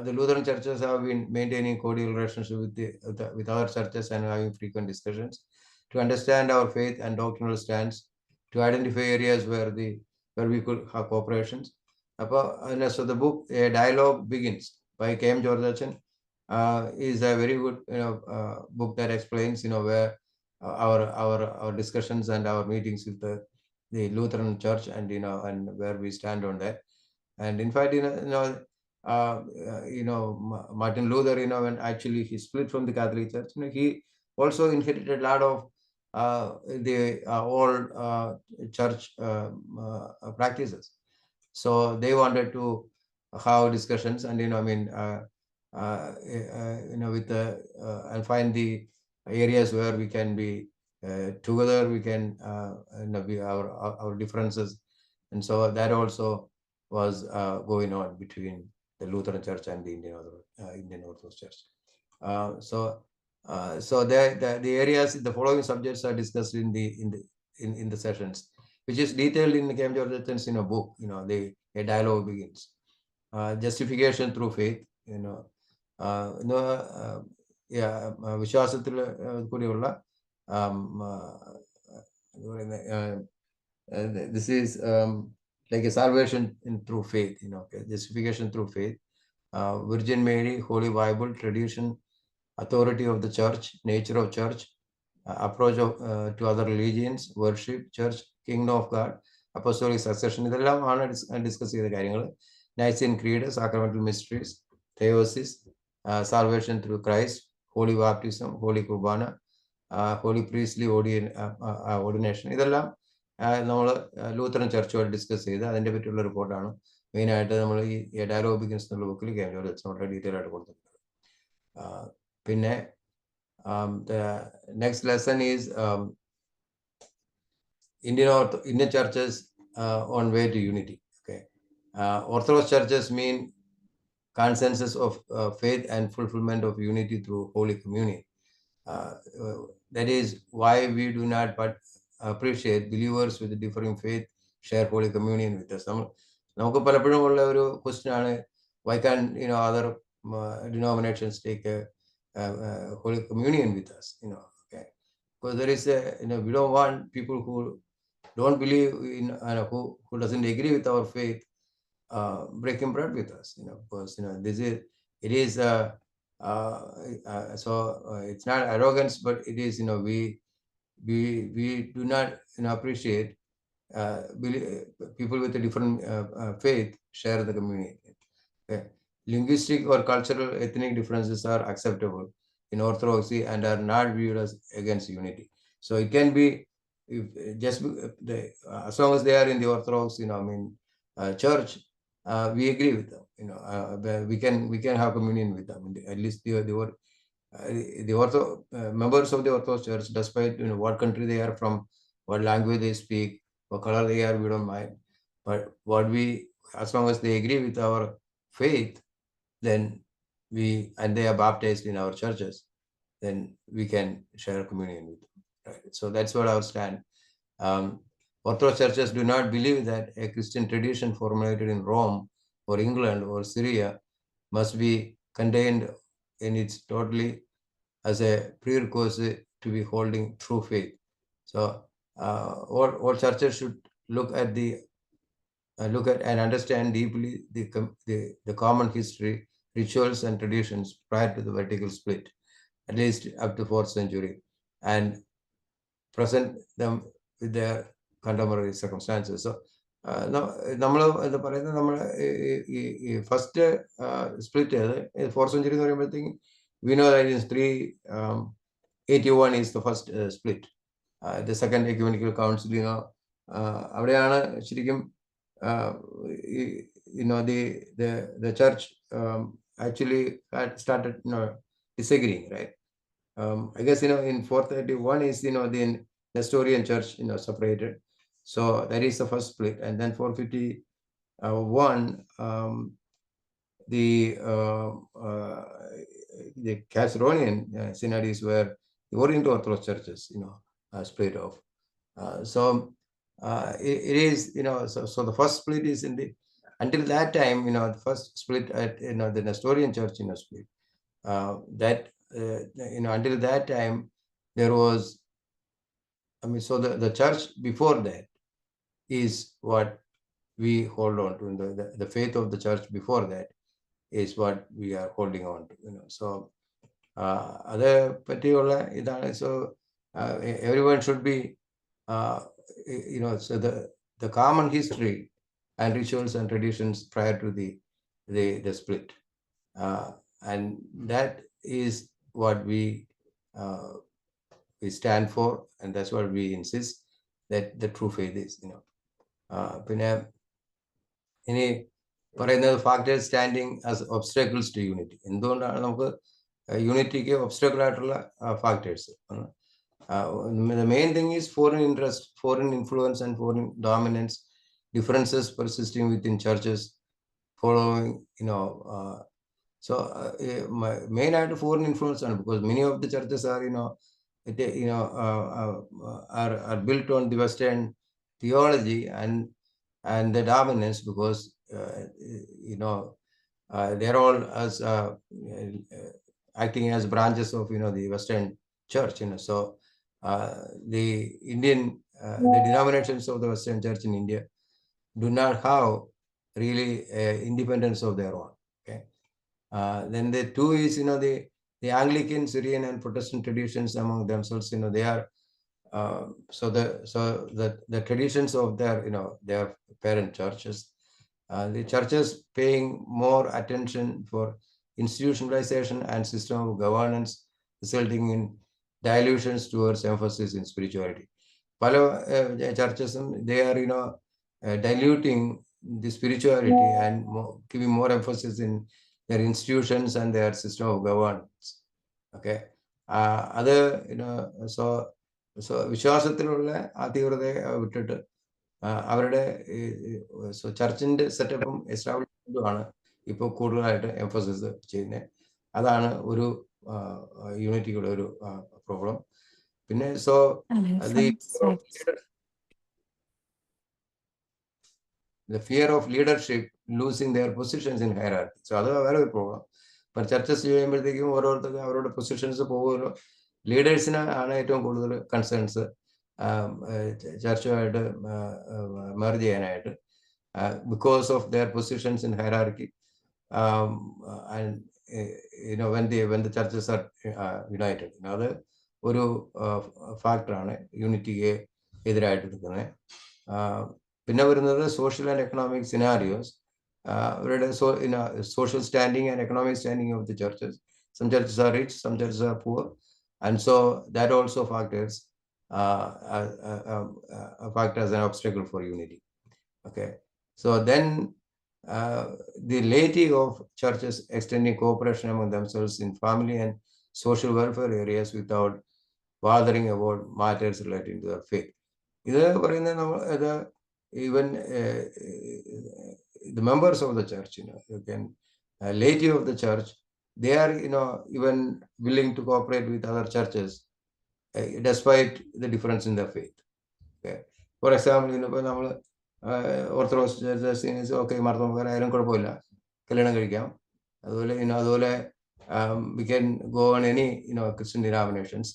the Lutheran churches have been maintaining cordial relationship with other churches and having frequent discussions to understand our faith and doctrinal stance, to identify areas where we could have cooperations. So the book, A Dialogue Begins by K.M. Georgachan, is a very good book that explains where our discussions and our meetings with the Lutheran Church and and where we stand on that. And in fact, Martin Luther, when actually he split from the Catholic Church, he also inherited a lot of the old church practices. So they wanted to have discussions and with and find the areas where we can be together. We can be our differences, and so that also was going on between the Lutheran Church and the Indian Orthodox Church. So the areas, the following subjects are discussed in the sessions, which is detailed in K.M. Georgachan's book. A Dialogue Begins. Justification through faith. വിശ്വാസത്തിൽ കൂടിയുള്ള this is like a salvation through faith, justification through faith, Virgin Mary, Holy Bible, tradition, authority of the church, nature of church, approach to other religions, worship, church, kingdom of God, apostolic succession. ഇതെല്ലാം ആണ് discuss ചെയ്ത കാര്യങ്ങൾ. Nicene Creed, sacramental mysteries, theosis, salvation through Christ, holy baptism, holy kurbana, holy priestly ordination. ഇതെല്ലാം നമ്മൾ ലൂത്തറൻ ചർച്ചുമായിട്ട് discuss ചെയ്ത് അതിൻ്റെ പറ്റിയുള്ള റിപ്പോർട്ടാണ് മെയിനായിട്ട് നമ്മൾ ഈ ഡയലോഗ് ബിഗിൻസ് എന്നുള്ള ബുക്കിൽ വളരെ ഡീറ്റെയിൽ ആയിട്ട് കൊടുത്തിട്ടുണ്ട്. പിന്നെ next lesson is Indian churches on way to unity. Okay, Orthodox churches mean consensus of faith and fulfillment of unity through Holy Communion. That is why we do not appreciate believers with differing faith share Holy Communion with us. നമുക്ക് പലപ്പോഴും ഉള്ള ഒരു question ആണ്, why can't other denominations take a Holy Communion with us? Okay, because there is we don't want people who don't believe in who doesn't agree with our faith breaking bread with us. Because it is so it's not arrogance, but it is we do not appreciate people with a different faith share the communion. Okay. Linguistic or cultural ethnic differences are acceptable in Orthodoxy and are not viewed as against unity. So it can be as long as they are in the Orthodox church, we agree with them. We can have communion with them. At least they were members of the Orthodox Church, despite what country they are from, what language they speak, what color they are, we don't mind. But as long as they agree with our faith, then and they are baptized in our churches, then we can share communion with them. Right? So that's what our stand. Orthodox churches do not believe that a Christian tradition formulated in Rome or England or Syria must be contained in its totally as a prerequisite to be holding true faith. So all churches should look at and understand deeply the common history, rituals, and traditions prior to the vertical split, at least up to 4th century, and present them with their contemporary circumstances. So, നമ്മൾ എന്താ പറയുന്നത്, നമ്മൾ ഈ first split ചെയ്ത് 4th century എന്ന് പറയുമ്പോഴത്തേക്കും we know that is 381 is the first split. The Second Ecumenical Council, അവിടെയാണ് ശരിക്കും the church actually had started disagreeing, right? I guess in 431 is the Nestorian Church separated, so that is the first split, and then 451 the Cassaronian synod is where the Oriental Orthodox churches split off. So it is so the first split is until that time the first split at the Nestorian Church split that until that time there was, so the church before that is what we hold on to, the faith of the church before that is what we are holding on to. So other particular so everyone should be so the common history and rituals and traditions prior to the split, and that is what we stand for, and that's what we insist that the true faith is. പിന്നെ ഇനി പറയുന്നത് factors standing as obstacles to unity. എന്തുകൊണ്ടാണ് നമുക്ക് യൂണിറ്റിക്ക് obstacle ആയിട്ടുള്ള factors? The main thing is foreign interest, foreign influence, and foreign dominance, differences persisting within churches following, so main out foreign influence, because many of the churches are, are built on the Western theology and the dominance, because they're all as acting as branches of the Western Church. So the Indian the denominations of the Western Church in India do not have really independence of their own. Okay, then the two is the Anglican, Syrian, and Protestant traditions among themselves. They are so the traditions of their parent churches, the churches paying more attention for institutionalization and system of governance, resulting in dilutions towards emphasis in spirituality. Pala churches, they are diluting the spirituality and giving more emphasis in their institutions and their system of governance. Okay, other so വിശ്വാസത്തിലുള്ള ആ തീവ്രതയെ വിട്ടിട്ട് അവരുടെ ചർച്ചിന്റെ സെറ്റപ്പും എസ്റ്റാബ്ലിഷ്മെന്റുമാണ് ഇപ്പോൾ കൂടുതലായിട്ട് emphasis ചെയ്യുന്നത്. അതാണ് ഒരു യൂണിറ്റിയുടെ ഒരു പ്രോബ്ലം. പിന്നെ the fear of leadership losing their positions in hierarchy. So അത് വേറെ ഒരു പ്രോബ്ലം. ഇപ്പം ചർച്ചസ് ചെയ്യുമ്പോഴത്തേക്കും ഓരോരുത്തർക്ക് അവരുടെ പൊസിഷൻസ് പോകുമല്ലോ. ലീഡേഴ്സിന് ആണ് ഏറ്റവും കൂടുതൽ കൺസേൺസ് ചർച്ചുമായിട്ട് മെർജ് ചെയ്യാനായിട്ട്, because of their positions in hierarchy, and when the churches are united. അത് ഒരു ഫാക്ടറാണ് യൂണിറ്റിക്ക് എതിരായിട്ട് നിൽക്കുന്നത്. പിന്നെ വരുന്നത് സോഷ്യൽ ആൻഡ് എക്കണോമിക് സിനാരിയോസ്, അവരുടെ social standing and economic standing of the churches. Some churches are rich, some churches are poor, and so that also factors as an obstacle for unity. Okay, so then the laity of churches extending cooperation among themselves in family and social welfare areas without bothering about matters relating to their faith. ഇത് പറയുന്നത് ഇത് even the members of the church, you can laity of the church, they are even willing to cooperate with other churches despite the difference in their faith. Okay. For example, ഇപ്പോൾ നമ്മൾ orthodox churches okay മാർത്തോമാക്കാരായാലും കുഴപ്പമില്ല, കല്യാണം കഴിക്കാം. അതുപോലെ we can go on any Christian denominations.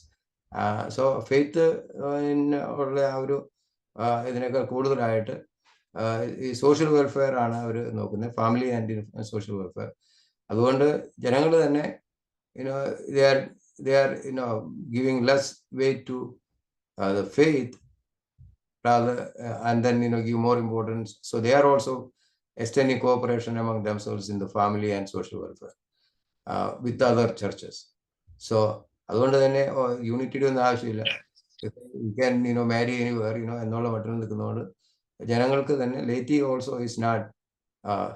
So faith ഉള്ള ആ ഒരു ഇതിനേക്കാൾ കൂടുതലായിട്ട് ഈ സോഷ്യൽ വെൽഫെയർ ആണ് അവർ നോക്കുന്നത്, ഫാമിലി ആൻഡ് സോഷ്യൽ വെൽഫെയർ. അതുകൊണ്ട് ജനങ്ങൾ തന്നെ they are giving less weight to the faith rather and then give more importance. So they are also extending cooperation among themselves in the family and social welfare with other churches. So അതുകൊണ്ട് തന്നെ യൂണിറ്റിയുടെ ഒന്നും ആവശ്യമില്ല, you can marry anywhere എന്നുള്ള മട്ടിൽ നിൽക്കുന്നതുകൊണ്ട് ജനങ്ങൾക്ക് തന്നെ laity also is not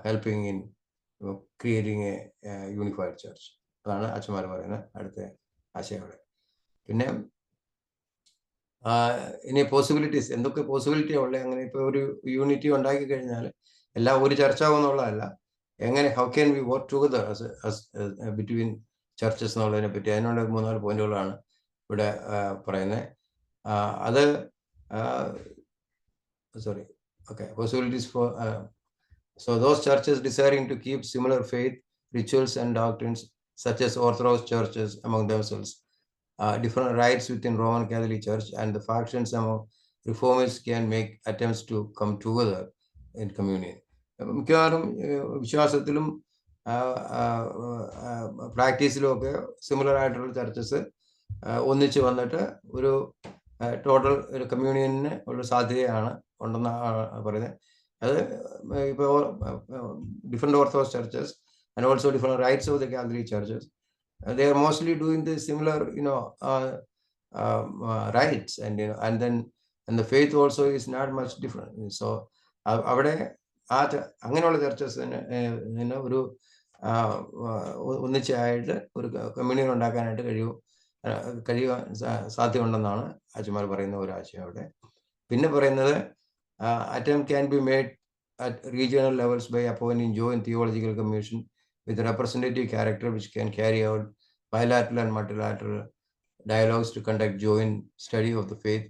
helping in creating a unified church. അതാണ് അച്ഛന്മാർ പറയുന്ന അടുത്ത ആശയം. പിന്നെ ഇനി പോസിബിലിറ്റീസ്, എന്തൊക്കെ പോസിബിലിറ്റി ഉള്ളത്, അങ്ങനെ ഇപ്പോൾ ഒരു യൂണിറ്റി ഉണ്ടാക്കി കഴിഞ്ഞാൽ എല്ലാം ഒരു ചർച്ച ആവുമെന്നുള്ളതല്ല, എങ്ങനെ how can we work together between churches എന്നുള്ളതിനെ പറ്റി അതിനുള്ള 3-4 പോയിന്റുകളാണ് ഇവിടെ പറയുന്നത്. അത് possibilities for so those churches desiring to keep similar faith, rituals and doctrines such as Orthodox churches among themselves, different rites within Roman Catholic Church, and the factions among reformists can make attempts to come together in communion. മിക്കവാറും വിശ്വാസത്തിലും പ്രാക്ടീസിലും ഒക്കെ similar ആയിട്ടുള്ള churches ഒന്നിച്ച് വന്നിട്ട് ഒരു total ഒരു കമ്മ്യൂണിയന് ഉള്ള സാധ്യതയാണ് ഉണ്ടെന്നാണ് പറയുന്നത്. അത് ഇപ്പോൾ different orthodox churches and also different rites of the Catholic churches, they are mostly doing the similar rites, and then the faith also is not much different. So അവിടെ അങ്ങനെയുള്ള ചർച്ചസ് ഒരു ഒന്നിച്ചായിട്ട് ഒരു കമ്മ്യൂണിയൻ ഉണ്ടാക്കാനായിട്ട് കഴിയുവാൻ സാധ്യമുണ്ടെന്നാണ് അച്ഛന്മാർ പറയുന്ന ഒരു ആശയം അവിടെ. പിന്നെ പറയുന്നത് attempt can be made at regional levels by appointing joint theological commission with a representative character which can carry out bilateral and multilateral dialogues to conduct joint study of the faith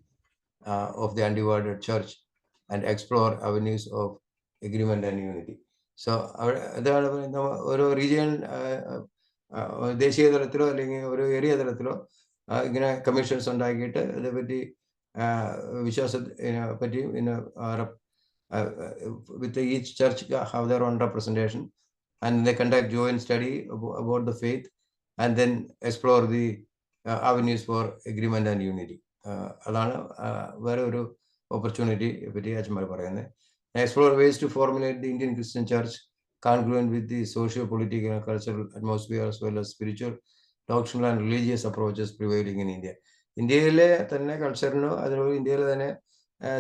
of the undivided church and explore avenues of agreement and unity. So അതാണ് ഓരോ region ദേശീയ തലത്തിലോ അല്ലെങ്കിൽ ഒരു area തലത്തിലോ ഇങ്ങനെ commissions ഉണ്ടാക്കിയിട്ട് അതേപറ്റി വിശ്വാസത്തിനെ പറ്റി with each church have their own representation, and they conduct joint study about the faith and then explore the avenues for agreement and unity. അതാണ് വേറെ ഒരു ഓപ്പർച്യൂണിറ്റി പറ്റി അച്ഛന്മാർ പറയുന്നത്. Explore ways to formulate the Indian Christian Church congruent with the socio-political and cultural atmosphere as well as spiritual, doctrinal and religious approaches prevailing in India. ഇന്ത്യയിലെ തന്നെ കൾച്ചറിനും അതിനുള്ള ഇന്ത്യയിലെ തന്നെ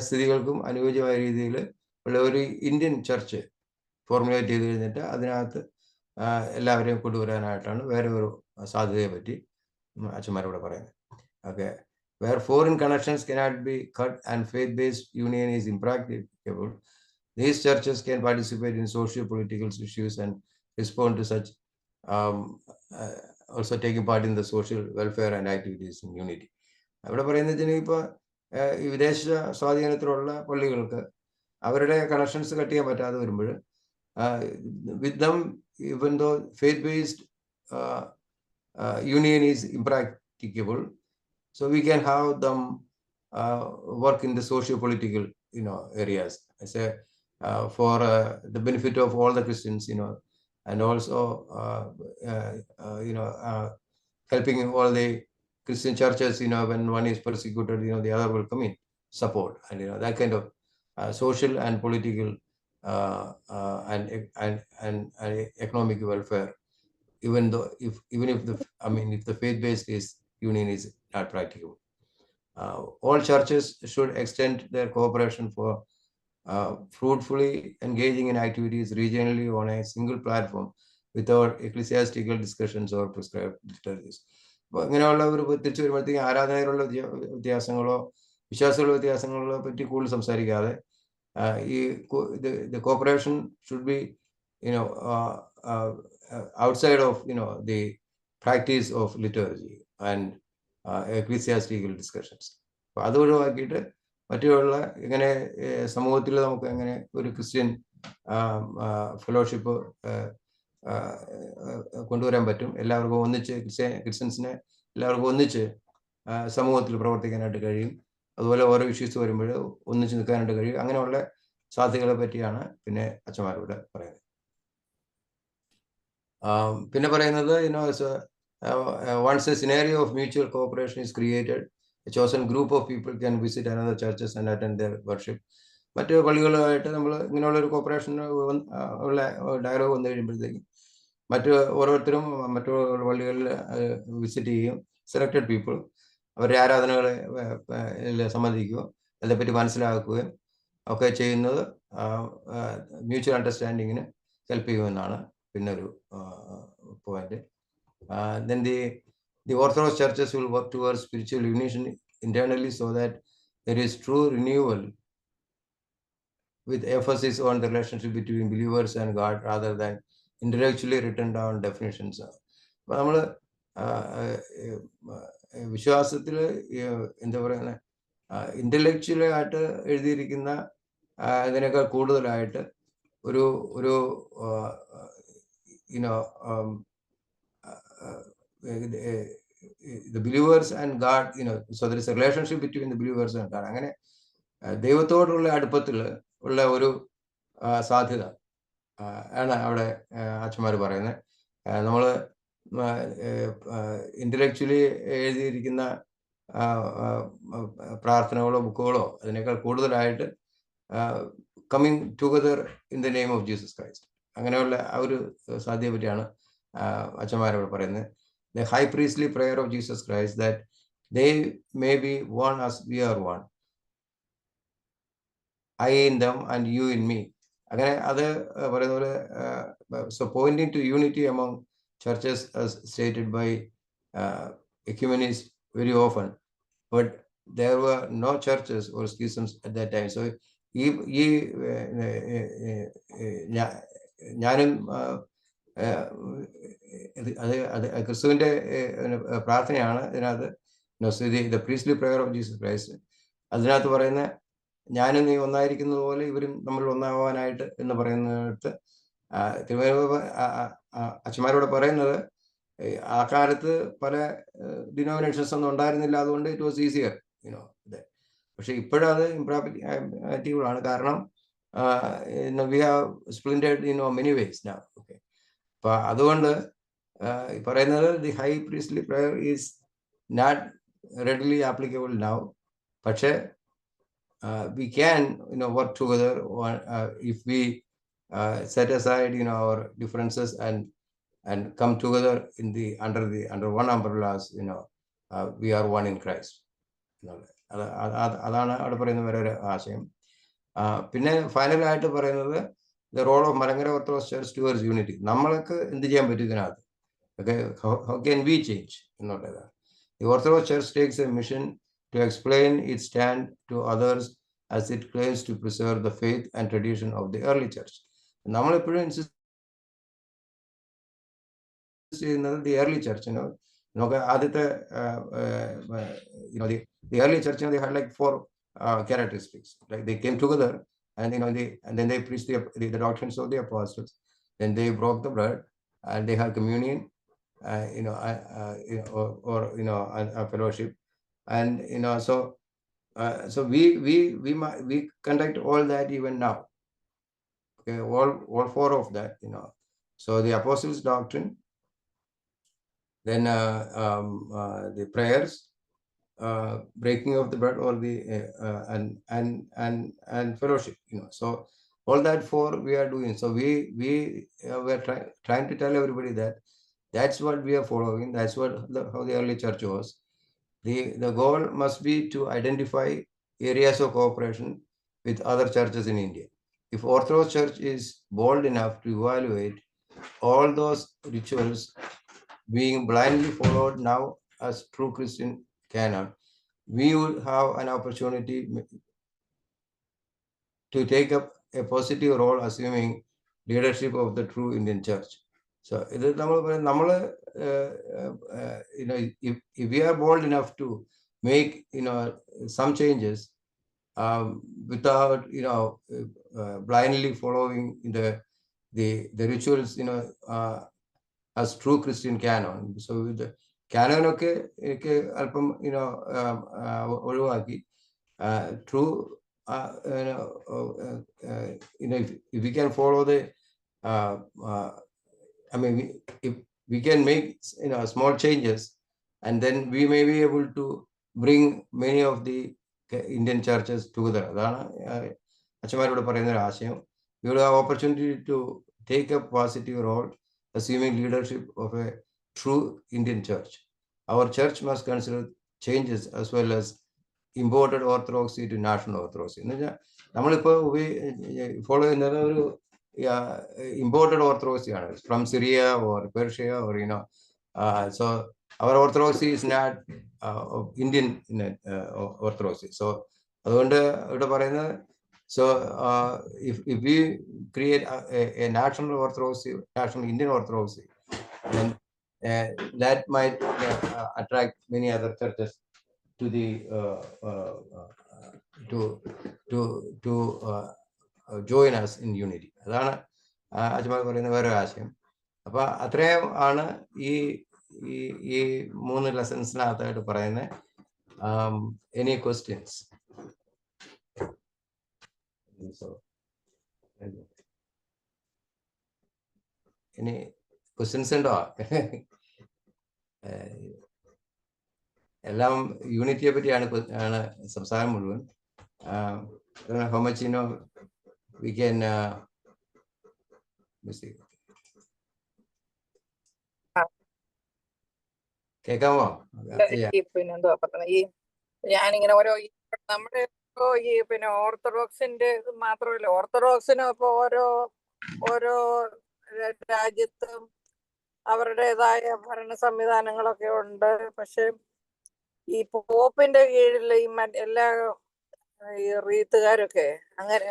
സ്ഥിതികൾക്കും അനുയോജ്യമായ രീതിയിൽ ഉള്ള ഒരു ഇന്ത്യൻ ചർച്ച് ഫോർമുലേറ്റ് ചെയ്ത് കഴിഞ്ഞിട്ട് അതിനകത്ത് എല്ലാവരെയും കൊണ്ടുവരാനായിട്ടാണ് വേറെ ഒരു സാധ്യതയെ പറ്റി അച്ഛന്മാരോട് പറയുന്നത്. Okay, where foreign connections cannot be cut and faith-based union is impracticable, these churches can participate in socio-political issues and respond to such, also taking part in the social welfare and activities in unity. അവിടെ പറയുന്നത് വെച്ചാൽ ഇപ്പോൾ ഈ വിദേശ സ്വാധീനത്തിലുള്ള പള്ളികൾക്ക് അവരുടെ connections cut ചെയ്യാൻ പറ്റാതെ വരുമ്പോൾ with them, even though faith-based union is impracticable, so we can have them work in the socio-political areas, I say, for the benefit of all the Christians, and also helping all the Christian churches, when one is persecuted, the other will come in support, and that kind of social and political and economic welfare, even if the faith-based union is not practicable. All churches should extend their cooperation for fruitfully engaging in activities regionally on a single platform without ecclesiastical discussions or prescribed liturgies. ഇങ്ങനെയുള്ള ഒരു തിരിച്ചു വരുമ്പോഴത്തേക്കും ആരാധനയിലുള്ള വ്യത്യാസങ്ങളോ വിശ്വാസങ്ങളുടെ വ്യത്യാസങ്ങളെ പറ്റി കൂടുതൽ സംസാരിക്കാതെ ഈ corporation should be outside of the practice of liturgy and ecclesiastical discussions. അപ്പോൾ അത് ഒഴിവാക്കിയിട്ട് മറ്റുള്ള ഇങ്ങനെ സമൂഹത്തിൽ നമുക്ക് എങ്ങനെ ഒരു ക്രിസ്ത്യൻ ഫെലോഷിപ്പ് കൊണ്ടുവരാൻ പറ്റും, എല്ലാവർക്കും ഒന്നിച്ച് ക്രിസ്ത്യൻസിനെ എല്ലാവർക്കും ഒന്നിച്ച് സമൂഹത്തിൽ പ്രവർത്തിക്കാനായിട്ട് കഴിയും, അതുപോലെ ഓരോ ഇഷ്യൂസ് വരുമ്പോൾ ഒന്നിച്ച് നിൽക്കാനായിട്ട് കഴിയും, അങ്ങനെയുള്ള സാധ്യതകളെ പറ്റിയാണ് പിന്നെ അച്ഛന്മാരോട് പറയുന്നത്. പിന്നെ പറയുന്നത് once a scenario of mutual cooperation is created, a chosen group of people can visit another churches and attend their worship. മറ്റ് പള്ളികളുമായിട്ട് നമ്മൾ ഇങ്ങനെയുള്ളൊരു കോപ്പറേഷൻ ഉള്ള ഡയലോഗ് വന്നു കഴിയുമ്പോഴത്തേക്കും ഓരോരുത്തരും മറ്റു പള്ളികളിൽ വിസിറ്റ് ചെയ്യും. സെലക്റ്റഡ് പീപ്പിൾ അവരുടെ ആരാധനകളെ സംബന്ധിക്കുകയോ അതിനെപ്പറ്റി മനസ്സിലാക്കുകയും ഒക്കെ ചെയ്യുന്നത് മ്യൂച്വൽ അണ്ടർസ്റ്റാൻഡിങ്ങിന് ഹെൽപ്പ് ചെയ്യുമെന്നാണ് പിന്നൊരു point. Then the Orthodox churches will work towards spiritual unition internally so that there is true renewal with emphasis on the relationship between believers and God rather than intellectually written down definitions. അപ്പോൾ നമ്മൾ വിശ്വാസത്തിൽ എന്താ പറയുന്നത് ഇന്റലക്ച്വലായിട്ട് എഴുതിയിരിക്കുന്ന ഇതിനേക്കാൾ കൂടുതലായിട്ട് ഒരു the believers and God, so there is a relationship between the believers and God. അങ്ങനെ ദൈവത്തോടുള്ള അടുപ്പത്തിൽ ഉള്ള ഒരു സാധ്യത ആണ് അവിടെ അച്ഛന്മാർ പറയുന്നത്. നമ്മൾ ഇന്റലക്ച്വലി എഴുതിയിരിക്കുന്ന പ്രാർത്ഥനകളോ ബുക്കുകളോ അതിനേക്കാൾ കൂടുതലായിട്ട് coming together in the name of Jesus Christ, അങ്ങനെയുള്ള ആ ഒരു സാധ്യതയെ പറ്റിയാണ് അച്ഛന്മാരോട് പറയുന്നത്. The high priestly prayer of Jesus Christ, that they may be one as we are one, I in them and you in me. അങ്ങനെ അത് പറയുന്ന പോലെ so pointing to unity among churches as stated by ecumenists very often, but there were no churches or schisms at that time. So ഈ ഞാനും അത് ക്രിസ്തുവിന്റെ പ്രാർത്ഥനയാണ് ഇതിനകത്ത്, the priestly prayer of Jesus Christ. അതിനകത്ത് പറയുന്ന ഞാനും നീ ഒന്നായിരിക്കുന്നത് പോലെ ഇവരും നമ്മൾ ഒന്നാവാനായിട്ട് എന്ന് പറയുന്നിടത്ത് അച്ഛന്മാരോട് പറയുന്നത് ആ കാലത്ത് പല ഡിനോമിനേഷൻസ് ഒന്നും ഉണ്ടായിരുന്നില്ല, അതുകൊണ്ട് ഇറ്റ് വാസ് ഈസിയർ ഇത്. പക്ഷെ ഇപ്പോഴത് ഇംപ്രാക്ടിക്കലാണ്, കാരണം we have splintered many ways now. Okay, അപ്പൊ അതുകൊണ്ട് പറയുന്നത് the high priestly prayer is not readily applicable now. പക്ഷെ we can work together if we set aside our differences and come together in the under one umbrella as we are one in Christ. അതാണ് അവിടെ പറയുന്ന വേറെ ആശയം. പിന്നെ ഫൈനലായിട്ട് പറയുന്നത് the role of Malankara Orthodox Church towards unity. നമ്മൾക്ക് എന്ത് ചെയ്യാൻ പറ്റും ഇതിനകത്ത്? Okay, how can we change? The Orthodox Church takes a mission to explain its stand to others as it claims to preserve the faith and tradition of the early church. നമ്മൾ എപ്പോഴും insist ചെയ്യുന്നത് the early church. നമുക്ക് ആദ്യത്തെ the early church, they had like 4 characteristics. Like they came together and and then they preached the doctrines of the apostles. Then they broke the bread and they had communion, or a fellowship. And so we conduct all that even now. Okay, all 4 of that. So the apostles' doctrine, then the prayers, breaking of the bread, or the and fellowship. So all that 4 we are doing. So we were trying to tell everybody that that's what we are following. That's what how the early church was. The goal must be to identify areas of cooperation with other churches in India. If Orthodox Church is bold enough to evaluate all those rituals being blindly followed now as true Christian canon, we would have an opportunity to take up a positive role assuming leadership of the true Indian church. So ഇത് നമ്മൾ if we are bold enough to make some changes without blindly following the rituals as true Christian canon. So the canon ഒക്കെ അല്പം ഒഴിവാക്കി true if we can follow the if we can make small changes, and then we may be able to bring many of the Indian churches together. അതാണ് അച്ഛന്മാരോട് പറയുന്ന ഒരു ആശയം. We will have opportunity to take a positive role assuming leadership of a true Indian church. Our church must consider changes as well as imported orthodoxy to national orthodoxy. എന്ന് വെച്ചാൽ നമ്മളിപ്പോൾ follow ചെയ്യുന്നത് ഒരു imported orthodoxy ആണ്, from Syria or Persia or so our orthodoxy is not Indian orthodoxy. So അതുകൊണ്ട് ഇവിടെ പറയുന്നത്, so if we create a national orthodoxy, national Indian orthodoxy, then that might attract many other churches to the to join us in unity. അതാണ് അച്ഛന്മാർ പറയുന്ന വേറെ ആശയം. അപ്പൊ അത്രയും ആണ് ഈ 3 ലെസൺസിനകത്തായിട്ട് പറയുന്നത്. Any questions? Any questions ഉണ്ടോ? എല്ലാം യൂണിറ്റിയെ പറ്റിയാണ് സംസാരം മുഴുവൻ. How much we can കേൾക്കാമോ? പിന്നെന്തുവാ പറഞ്ഞത്, ഞാനിങ്ങനെ നമ്മുടെ ഓർത്തഡോക്സിന്റെ മാത്രമല്ല, ഓർത്തഡോക്സിനും ഇപ്പൊ ഓരോ രാജ്യത്തും അവരുടേതായ ഭരണ സംവിധാനങ്ങളൊക്കെ ഉണ്ട്. പക്ഷെ ഈ പോപ്പിന്റെ കീഴിൽ എല്ലാ ഈ റീത്തുകാരൊക്കെ അങ്ങനെ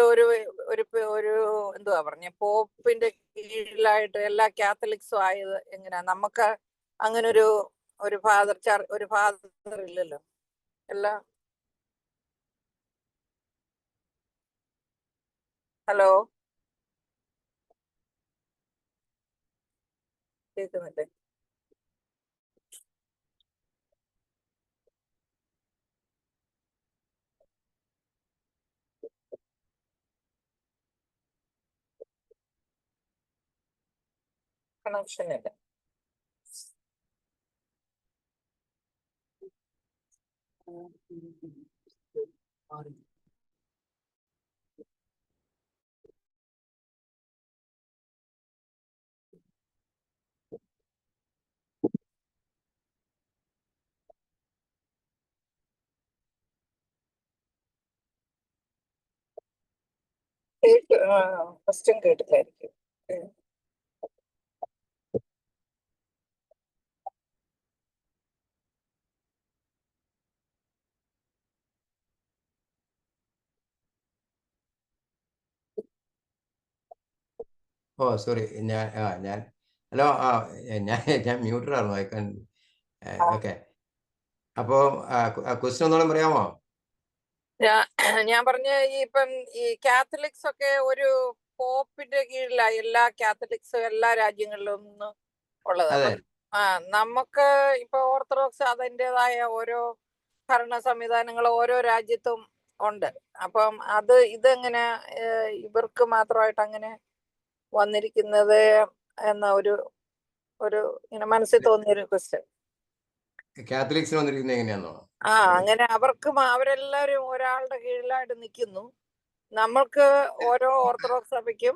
ഒരു എന്തുവാ പറഞ്ഞ പോപ്പിന്റെ കീഴിലായിട്ട് എല്ലാ കാത്തലിക്സും ആയത് എങ്ങനെയാ? നമുക്ക് അങ്ങനെ ഒരു ഫാദർ ഇല്ലല്ലോ. എല്ലാ ഹലോ കേൾക്കുന്നില്ലേ? കണക്ഷൻ ഇല്ല. ക്വസ്റ്റ്യൻ കേട്ടില്ലായിരിക്കും. സോറി, ഹലോ, ഞാൻ മ്യൂട്ടഡായിരുന്നു. ഓക്കെ. അപ്പോ ക്വസ്റ്റ്യൻ ഒന്നോളം പറയാമോ? ഞാൻ പറഞ്ഞ ഈ കാത്തലിക്സ് ഒക്കെ ഒരു പോപ്പിന്റെ കീഴിലായി എല്ലാ കാത്തലിക്സും എല്ലാ രാജ്യങ്ങളിലും ഉള്ളത്. നമുക്ക് ഇപ്പൊ ഓർത്തഡോക്സ് അതിൻ്റെതായ ഓരോ ഭരണ സംവിധാനങ്ങൾ ഓരോ രാജ്യത്തും ഉണ്ട്. അപ്പം ഇതെങ്ങനെ ഇവർക്ക് മാത്രമായിട്ട് അങ്ങനെ വന്നിരിക്കുന്നത് എന്ന ഒരു ഇങ്ങനെ മനസ്സിൽ തോന്നിയൊരു ക്വസ്റ്റ്യൻ. കാത്തലിക്സിന് വന്നിരിക്കുന്നത് എങ്ങനെയാണോ? അങ്ങനെ അവരെല്ലാവരും ഒരാളുടെ കീഴിലായിട്ട് നിൽക്കുന്നു. നമ്മൾക്ക് ഓരോ ഓർത്തഡോക്സ് സഭയ്ക്കും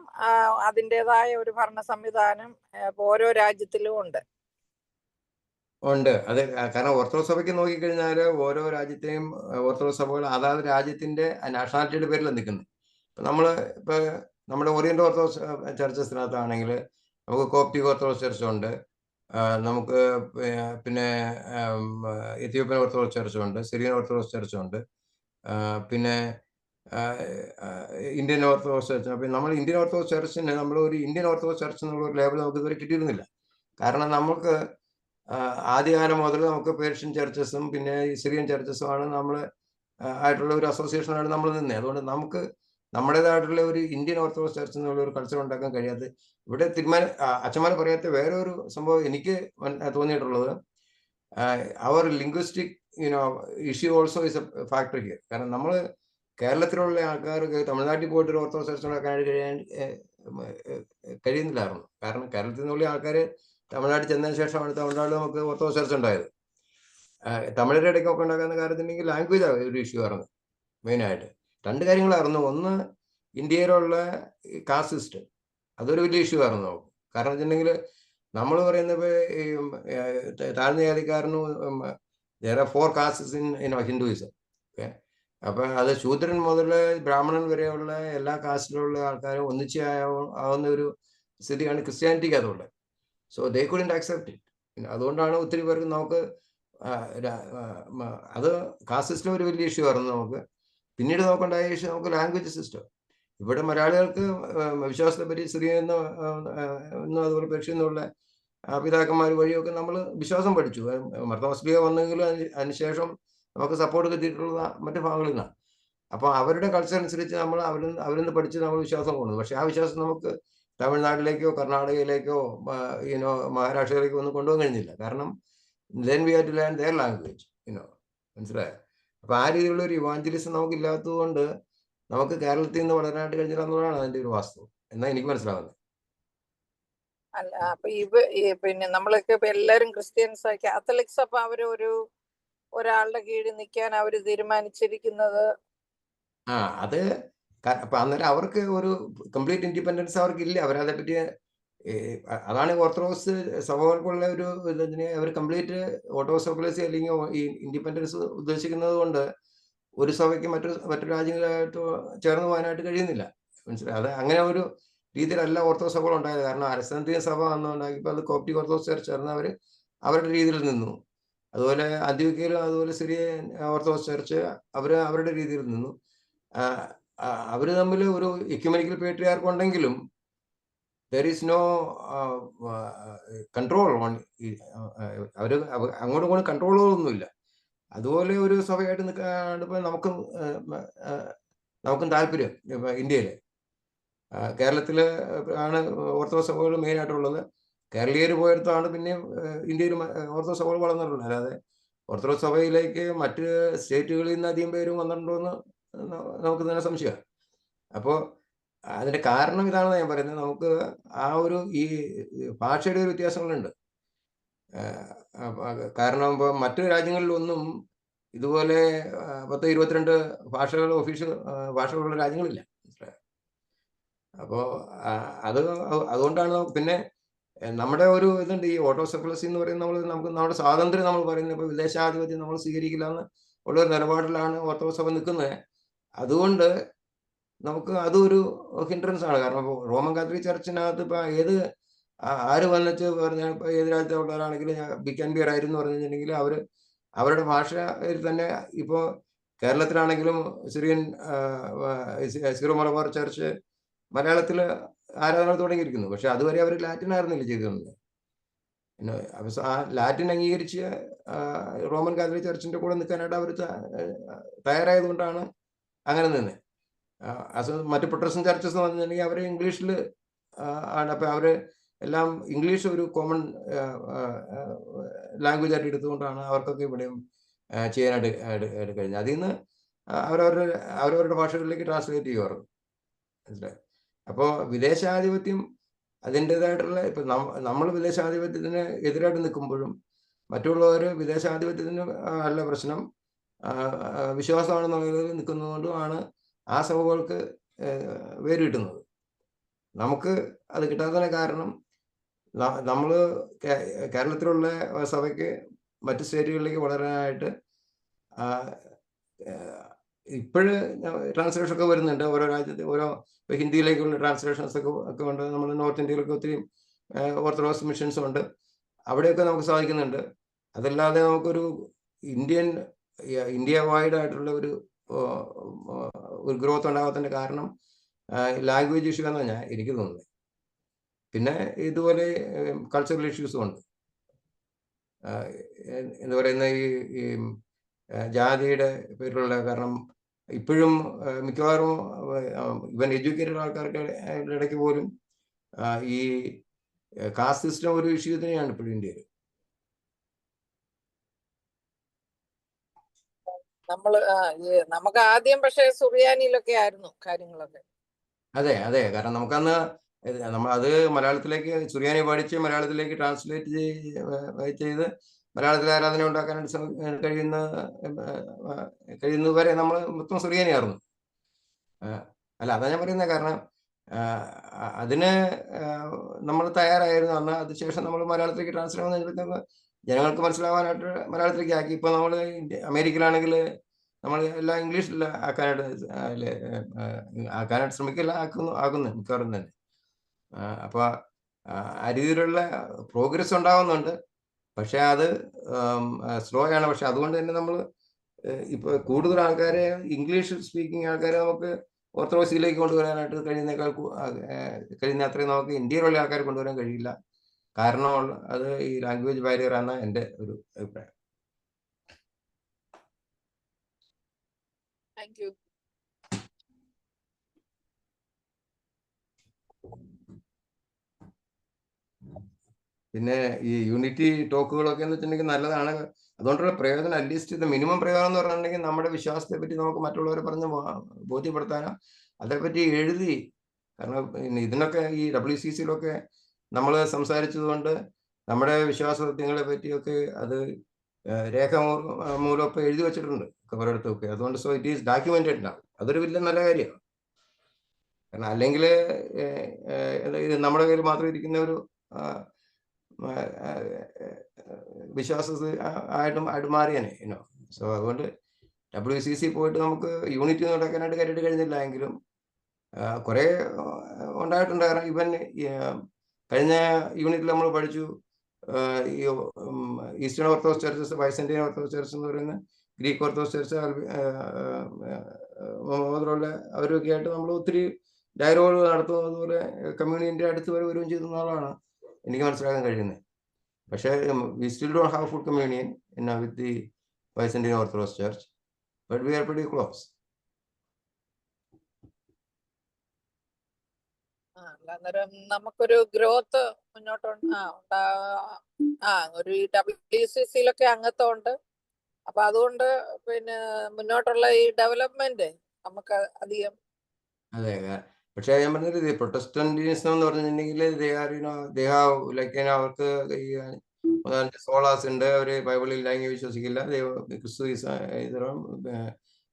അതിൻ്റെതായ ഒരു ഭരണ സംവിധാനം ഓരോ രാജ്യത്തിലും ഉണ്ട്. അത് കാരണം ഓർത്തഡോക്സ് സഭയ്ക്ക് നോക്കിക്കഴിഞ്ഞാൽ ഓരോ രാജ്യത്തെയും ഓർത്തഡോക്സ് സഭകൾ അതാത് രാജ്യത്തിന്റെ നാഷണാലിറ്റിയുടെ പേരിലാണ് നിൽക്കുന്നത്. ഇപ്പൊ നമ്മുടെ ഓറിയന്റ് ഓർത്തഡോക്സ് ചർച്ചസിനകത്താണെങ്കിൽ നമുക്ക് കോപ്റ്റിക് ഓർത്തഡോക്സ് ചർച്ച് ഉണ്ട്, നമുക്ക് പിന്നെ എത്യോപ്യൻ ഓർത്തഡോക്സ് ചർച്ചുണ്ട്, സിറിയൻ ഓർത്തഡോക്സ് ചർച്ചുണ്ട്, പിന്നെ ഇന്ത്യൻ ഓർത്തഡോക്സ് ചർച്ച്. അപ്പം നമ്മൾ ഇന്ത്യൻ ഓർത്തഡോക്സ് ചർച്ചിന് നമ്മൾ ഒരു ഇന്ത്യൻ ഓർത്തഡോക്സ് ചർച്ച് എന്നുള്ള ഒരു ലേബൽ നമുക്ക് ഇതുവരെ കിട്ടിയിരുന്നില്ല. കാരണം നമുക്ക് ആദ്യകാലം മുതൽ നമുക്ക് പേർഷ്യൻ ചർച്ചസും പിന്നെ സിറിയൻ ചർച്ചസും ആണ് നമ്മൾ ആയിട്ടുള്ള ഒരു അസോസിയേഷനാണ് നമ്മൾ നിന്നത്. അതുകൊണ്ട് നമുക്ക് നമ്മുടേതായിട്ടുള്ള ഒരു ഇന്ത്യൻ ഓർത്തഡോക്സ് ചർച്ച് എന്നുള്ള ഒരു കൾച്ചർ ഉണ്ടാക്കാൻ കഴിയാതെ ഇവിടെ അച്ഛന്മാർ പറയാത്ത വേറെ ഒരു സംഭവം എനിക്ക് തോന്നിയിട്ടുള്ളത്, അവർ linguistic issue also is a factor here. കാരണം നമ്മൾ കേരളത്തിലുള്ള ആൾക്കാർക്ക് തമിഴ്നാട്ടിൽ പോയിട്ട് ഒരു ഓർത്തഡോക്സ് ചർച്ച് ഉണ്ടാക്കാൻ കഴിയുന്നില്ലായിരുന്നു. കാരണം കേരളത്തിൽ നിന്നുള്ള ആൾക്കാർ തമിഴ്നാട്ടിൽ ചെന്നതിന് ശേഷമാണ് തമിഴ്നാട്ടിൽ നമുക്ക് ഓർത്തഡോക്സ് ചർച്ച് ഉണ്ടായത്. തമിഴരുടെ ഇടയ്ക്കൊക്കെ ഉണ്ടാക്കുന്ന കാര്യത്തിനെങ്കിൽ ലാംഗ്വേജ് ഒരു ഇഷ്യൂ ആയിരുന്നു മെയിനായിട്ട്. രണ്ട് കാര്യങ്ങളായിരുന്നു. ഒന്ന്, ഇന്ത്യയിലുള്ള കാസ്റ്റ് സിസ്റ്റം, അതൊരു വലിയ ഇഷ്യൂ ആയിരുന്നു നമുക്ക്. കാരണം വെച്ചിട്ടുണ്ടെങ്കിൽ നമ്മൾ പറയുന്നത് താഴ്ന്ന ജാതിക്കാരനും there are 4 castes in Hinduism. Okay, അപ്പം അത് ശൂദ്രൻ മുതൽ ബ്രാഹ്മണൻ വരെയുള്ള എല്ലാ കാസ്റ്റിലുള്ള ആൾക്കാരും ഒന്നിച്ച് ആവുന്ന ഒരു സ്ഥിതിയാണ് ക്രിസ്ത്യാനിറ്റിക്ക് അതുള്ളത്. So they couldn't accept it. അതുകൊണ്ടാണ് ഒത്തിരി പേർക്ക് നമുക്ക് അത് കാസ്റ്റ് സിസ്റ്റം ഒരു വലിയ ഇഷ്യൂ ആയിരുന്നു നമുക്ക്. പിന്നീട് നോക്കേണ്ടായ ഇഷ്യൂ നമുക്ക് ലാംഗ്വേജ് സിസ്റ്റം. ഇവിടെ മലയാളികൾക്ക് വിശ്വാസത്തെ പറ്റി സിറിയെന്നോ അതുപോലെ പേർഷ്യയിൽ നിന്നുള്ള പിതാക്കന്മാർ വഴിയൊക്കെ നമ്മൾ വിശ്വാസം പഠിച്ചു. മർത്തോസ്ലിയ വന്നെങ്കിലും അതിനുശേഷം നമുക്ക് സപ്പോർട്ട് കിട്ടിയിട്ടുള്ള മറ്റു ഭാഗങ്ങളിൽ നിന്നാണ്. അപ്പോൾ അവരുടെ കൾച്ചർ അനുസരിച്ച് നമ്മൾ അവരിൽ നിന്ന് പഠിച്ച് നമ്മൾ വിശ്വാസം കൊണ്ടു. പക്ഷെ ആ വിശ്വാസം നമുക്ക് തമിഴ്നാട്ടിലേക്കോ കർണാടകയിലേക്കോ മഹാരാഷ്ട്രയിലേക്കോ ഒന്നും കൊണ്ടുപോകാൻ കഴിഞ്ഞില്ല. കാരണം then we have to learn their language, മനസ്സിലായോ? അപ്പൊ ആ രീതിയിലുള്ള ഒരു ഇവാഞ്ചലിസം നമുക്ക് ഇല്ലാത്തത് കൊണ്ട് നമുക്ക് കേരളത്തിൽ നിന്ന് വളരാനായിട്ട് കഴിഞ്ഞില്ല എന്നുള്ളതാണ് അതിന്റെ ഒരു വാസ്തവം എന്നാ എനിക്ക് മനസ്സിലാവുന്നത്. അല്ല, അപ്പൊ പിന്നെ നമ്മളൊക്കെ ഇപ്പൊ എല്ലാരും ക്രിസ്ത്യൻസ് കാത്തലിക്സ്, അപ്പൊ അവര് ഒരാളുടെ കീഴിൽ നിൽക്കാൻ അവര് തീരുമാനിച്ചിരിക്കുന്നത്. അത് അപ്പൊ അന്നേരം അവർക്ക് ഒരു കംപ്ലീറ്റ് ഇൻഡിപെൻഡൻസ് അവർക്കില്ല. അവരതെ പറ്റി അതാണ് ഓർത്തഡോക്സ് സഭകൾക്കുള്ള ഒരു ഇതിനെ അവർ കംപ്ലീറ്റ് ഓട്ടോസോക്രസി അല്ലെങ്കിൽ ഈ ഇൻഡിപെൻഡൻസ് ഉദ്ദേശിക്കുന്നത് കൊണ്ട് ഒരു സഭയ്ക്ക് മറ്റു രാജ്യങ്ങളായിട്ട് ചേർന്ന് പോകാനായിട്ട് കഴിയുന്നില്ല. മനസ്സിലായി? അത് അങ്ങനെ ഒരു രീതിയിലല്ല ഓർത്തഡോക്സ് സഭകൾ ഉണ്ടായത്. കാരണം അലക്സാന്ദ്രിയൻ സഭ അന്നുണ്ടാക്കിയപ്പോൾ അത് കോപ്റ്റിക് ഓർത്തഡോക്സ് ചർച്ച് ചേർന്ന് അവരുടെ രീതിയിൽ നിന്നു. അതുപോലെ അന്ത്യോക്യയിലും അതുപോലെ സിറിയൻ ഓർത്തഡോക്സ് ചർച്ച് അവരുടെ രീതിയിൽ നിന്നു. അവർ തമ്മിൽ ഒരു എക്യുമെനിക്കൽ പേട്രിയാർക്ക് ഉണ്ടെങ്കിലും there is no control on അവർ അങ്ങോട്ടും ഇങ്ങോട്ടും കൺട്രോളുകളൊന്നുമില്ല. അതുപോലെ ഒരു സഭയായിട്ട് നിൽക്കാണ്ടിപ്പോൾ നമുക്കും താല്പര്യം. ഇപ്പം ഇന്ത്യയിൽ കേരളത്തിൽ ആണ് ഓർത്തഡോക്സ് സഭകൾ മെയിനായിട്ടുള്ളത്. കേരളീയർ പോയിടത്താണ് പിന്നെ ഇന്ത്യയിൽ ഓർത്തഡോക്സ് സഭകൾ വളർന്നിട്ടുള്ളത്. അല്ലാതെ ഓർത്തഡോക്സ് സഭയിലേക്ക് മറ്റ് സ്റ്റേറ്റുകളിൽ നിന്ന് അധികം പേരും വന്നിട്ടുണ്ടോ എന്ന് നമുക്ക് തന്നെ സംശയമാണ്. അപ്പോൾ അതിന്റെ കാരണം ഇതാണെന്ന് ഞാൻ പറയുന്നത്. നമുക്ക് ആ ഒരു ഈ ഭാഷയുടെ ഒരു വ്യത്യാസങ്ങളുണ്ട്. കാരണം ഇപ്പോൾ മറ്റു രാജ്യങ്ങളിലൊന്നും ഇതുപോലെ 10-22 ഭാഷകൾ ഒഫീഷ്യൽ ഭാഷകളുള്ള രാജ്യങ്ങളില്ല. അപ്പോൾ അതുകൊണ്ടാണ് പിന്നെ നമ്മുടെ ഒരു ഇതുണ്ട്, ഈ ഓട്ടോസോക്രസി എന്ന് പറയുന്നത് നമുക്ക് നമ്മുടെ സ്വാതന്ത്ര്യം നമ്മൾ പറയുന്നത് ഇപ്പോൾ വിദേശാധിപത്യം നമ്മൾ സ്വീകരിക്കില്ല എന്ന് ഉള്ളൊരു നിലപാടിലാണ് ഓർത്തഡോക്സ് സഭ നിൽക്കുന്നത്. അതുകൊണ്ട് നമുക്ക് അതൊരു ഹിൻഡ്രൻസ് ആണ്. കാരണം ഇപ്പോൾ റോമൻ കാത്തലിക് ചർച്ചിനകത്ത് ഇപ്പോൾ ആര് വന്നിട്ട് പറഞ്ഞാൽ ഇപ്പോൾ ഏത് രാജ്യത്തുള്ളവരാണെങ്കിലും ബിക്കാൻ ബിയർ ആയിരുന്നു പറഞ്ഞിട്ടുണ്ടെങ്കിൽ അവരുടെ ഭാഷയിൽ തന്നെ ഇപ്പോൾ കേരളത്തിലാണെങ്കിലും സീറോ മലബാർ ചർച്ച് മലയാളത്തിൽ ആരാധന തുടങ്ങിയിരിക്കുന്നു. പക്ഷെ അതുവരെ അവർ ലാറ്റിൻ ആയിരുന്നില്ല ചെയ്തിരുന്നത്. ആ ലാറ്റിൻ അംഗീകരിച്ച് റോമൻ കാത്തലിക് ചർച്ചിന്റെ കൂടെ നിൽക്കാനായിട്ട് അവർ തയ്യാറായതുകൊണ്ടാണ് അങ്ങനെ നിന്ന്. മറ്റു പ്രൊട്ടസ്റ്റന്റ് ചർച്ചസ് എന്ന് പറഞ്ഞിട്ടുണ്ടെങ്കിൽ അവർ ഇംഗ്ലീഷിൽ ആണ്. അപ്പം അവർ എല്ലാം ഇംഗ്ലീഷ് ഒരു കോമൺ ലാംഗ്വേജ് ആയിട്ട് എടുത്തുകൊണ്ടാണ് അവർക്കൊക്കെ ഇവിടെയും ചെയ്യാനായിട്ട് കഴിഞ്ഞത്. അതിൽ നിന്ന് അവരവരുടെ ഭാഷകളിലേക്ക് ട്രാൻസ്ലേറ്റ് ചെയ്യുമായിരുന്നു. മനസ്സിലായി? അപ്പോൾ വിദേശാധിപത്യം അതിൻ്റെതായിട്ടുള്ള ഇപ്പം നമ്മൾ വിദേശാധിപത്യത്തിന് എതിരായിട്ട് നിൽക്കുമ്പോഴും മറ്റുള്ളവർ വിദേശാധിപത്യത്തിന് അല്ല പ്രശ്നം, വിശ്വാസമാണെന്നുള്ളതിൽ നിൽക്കുന്നതുകൊണ്ടുമാണ് ആ സഭകൾക്ക് വേര് കിട്ടുന്നത്. നമുക്ക് അത് കിട്ടാത്തതിന് കാരണം നമ്മൾ കേരളത്തിലുള്ള സഭയ്ക്ക് മറ്റ് സ്റ്റേറ്റുകളിലേക്ക് വളരാനായിട്ട് ഇപ്പോഴ് ട്രാൻസ്ലേഷൻ ഒക്കെ വരുന്നുണ്ട്. ഓരോ രാജ്യത്ത് ഇപ്പോൾ ഹിന്ദിയിലേക്കുള്ള ട്രാൻസ്ലേഷൻസ് ഒക്കെ ഉണ്ട്. നമ്മൾ നോർത്ത് ഇന്ത്യയിലൊക്കെ ഒത്തിരി ഓർത്തഡോക്സ് മിഷൻസും ഉണ്ട്. അവിടെയൊക്കെ നമുക്ക് സാധിക്കുന്നുണ്ട്. അതല്ലാതെ നമുക്കൊരു ഇന്ത്യ വൈഡ് ആയിട്ടുള്ള ഒരു ഗ്രോത്ത് ഉണ്ടാകാത്തതിൻ്റെ കാരണം ലാംഗ്വേജ് ഇഷ്യൂ എന്ന് പറഞ്ഞാൽ എനിക്ക് തോന്നുന്നത്. പിന്നെ ഇതുപോലെ കൾച്ചറൽ ഇഷ്യൂസും ഉണ്ട്. എന്താ പറയുന്ന ഈ ജാതിയുടെ പേരിലുള്ള, കാരണം ഇപ്പോഴും മിക്കവാറും ഇവൻ എഡ്യൂക്കേറ്റഡ് ആൾക്കാർക്ക് ഇടയ്ക്ക് പോലും ഈ കാസ്റ്റ് സിസ്റ്റം ഒരു ഇഷ്യൂ തന്നെയാണ് ഇപ്പോഴും ഇന്ത്യയിൽ. നമുക്ക് ആദ്യം പക്ഷേ സുറിയാനിയിലൊക്കെ ആയിരുന്നു കാര്യങ്ങളൊക്കെ. അതെ, കാരണം നമുക്കന്ന് അത് മലയാളത്തിലേക്ക് സുറിയാനി പഠിച്ച് മലയാളത്തിലേക്ക് ട്രാൻസ്ലേറ്റ് ചെയ്ത് മലയാളത്തിൽ ആരാധന ഉണ്ടാക്കാനായിട്ട് കഴിയുന്നത് വരെ നമ്മൾ മൊത്തം സുറിയാനിയായിരുന്നു. അല്ല, അതാ ഞാൻ പറയുന്നത്. കാരണം അതിന് നമ്മൾ തയ്യാറായിരുന്നു അന്ന്. അതിനുശേഷം നമ്മൾ മലയാളത്തിലേക്ക് ട്രാൻസ്ലേറ്റ് ചെയ്യുന്ന ജനങ്ങൾക്ക് മനസ്സിലാവാനായിട്ട് മലയാളത്തിലേക്ക് ആക്കി. ഇപ്പോൾ നമ്മൾ അമേരിക്കയിലാണെങ്കിൽ നമ്മൾ എല്ലാം ഇംഗ്ലീഷിൽ ആക്കാനായിട്ട് ശ്രമിക്കില്ല, ആക്കുന്നു മിക്കവാറും തന്നെ. അപ്പോൾ ആ രീതിയിലുള്ള പ്രോഗ്രസ് ഉണ്ടാകുന്നുണ്ട്. പക്ഷെ അത് സ്ലോ ആണ്. പക്ഷെ അതുകൊണ്ട് തന്നെ നമ്മൾ ഇപ്പോൾ കൂടുതൽ ആൾക്കാരെ, ഇംഗ്ലീഷ് സ്പീക്കിംഗ് ആൾക്കാരെ നമുക്ക് ഓർത്തഡോക്സിലേക്ക് കൊണ്ടുവരാനായിട്ട് കഴിയുന്ന അത്രയും നമുക്ക് ഇന്ത്യയിലുള്ള ആൾക്കാരെ കൊണ്ടുവരാൻ കഴിയില്ല. കാരണം അത് ഈ ലാംഗ്വേജ് ബാരിയർ ആണ് എൻ്റെ ഒരു അഭിപ്രായം. Thank you. പിന്നെ ഈ യൂണിറ്റി ടോക്കുകളൊക്കെ എന്ന് വെച്ചിട്ടുണ്ടെങ്കിൽ നല്ലതാണ്. അതുകൊണ്ടുള്ള പ്രയോജനം, അറ്റ്ലീസ്റ്റ് ഇത് മിനിമം പ്രയോജനം എന്ന് പറഞ്ഞിട്ടുണ്ടെങ്കിൽ നമ്മുടെ വിശ്വാസത്തെ പറ്റി നമുക്ക് മറ്റുള്ളവരെ പറഞ്ഞ് ബോധ്യപ്പെടുത്താനോ അതേപ്പറ്റി എഴുതി. കാരണം ഇതിനൊക്കെ ഈ WCCയിലൊക്കെ നമ്മൾ സംസാരിച്ചതുകൊണ്ട് നമ്മുടെ വിശ്വാസ സത്യങ്ങളെ പറ്റിയൊക്കെ അത് രേഖ മൂലമൊക്കെ എഴുതി വെച്ചിട്ടുണ്ട് ഓരോരുത്തൊക്കെ. അതുകൊണ്ട് സോ ഇറ്റ് ഈസ് ഡോക്യുമെന്റഡ് ആണ്. അതൊരു വലിയ നല്ല കാര്യമാണ്. കാരണം അല്ലെങ്കിൽ ഇത് നമ്മുടെ കയ്യിൽ മാത്രം ഇരിക്കുന്ന ഒരു വിശ്വാസ ആയിട്ട് മാറിയാനെ ഇനോ. സോ അതുകൊണ്ട് WCC പോയിട്ട് നമുക്ക് യൂണിറ്റി നടക്കാനായിട്ട് കയറിയിട്ട് കഴിഞ്ഞില്ല എങ്കിലും കുറേ ഉണ്ടായിട്ടുണ്ട്. കാരണം ഇവൻ കഴിഞ്ഞ യൂണിറ്റിൽ നമ്മൾ പഠിച്ചു ഈ eastern orthodox churches, Byzantine Orthodox Church എന്ന് പറയുന്ന ഗ്രീക്ക് ഓർത്തഡോക്സ് ചർച്ച് മുതലുള്ള അവരൊക്കെ ആയിട്ട് നമ്മൾ ഒത്തിരി ഡയലോഗ് നടത്തും. അതുപോലെ കമ്മ്യൂണിറ്റിൻ്റെ അടുത്ത് വരികയും ചെയ്യുന്ന ആളാണ് എനിക്ക് മനസ്സിലാക്കാൻ കഴിയുന്നത്. പക്ഷേ we still don't have full communion with the Byzantine Orthodox Church, but we are pretty close. അന്നേരം നമുക്കൊരു ഗ്രോത്ത് മുന്നോട്ട് ഒരു WCCയിലൊക്കെ അംഗത്വം ഉണ്ട്. അപ്പൊ അതുകൊണ്ട് പിന്നെ മുന്നോട്ടുള്ള ഈ ഡെവലപ്മെന്റ് നമുക്ക് അധികം. അതെ, പക്ഷേ ഞാൻ പറഞ്ഞത് പ്രൊട്ടസ്റ്റന്റിസം എന്ന് പറഞ്ഞിട്ടുണ്ടെങ്കിൽ അവർക്ക് ഈ സോളാസ് ഉണ്ട്. അവര് ബൈബിളിൽ ലൈംഗിക വിശ്വസിക്കില്ല. ക്രിസ്തു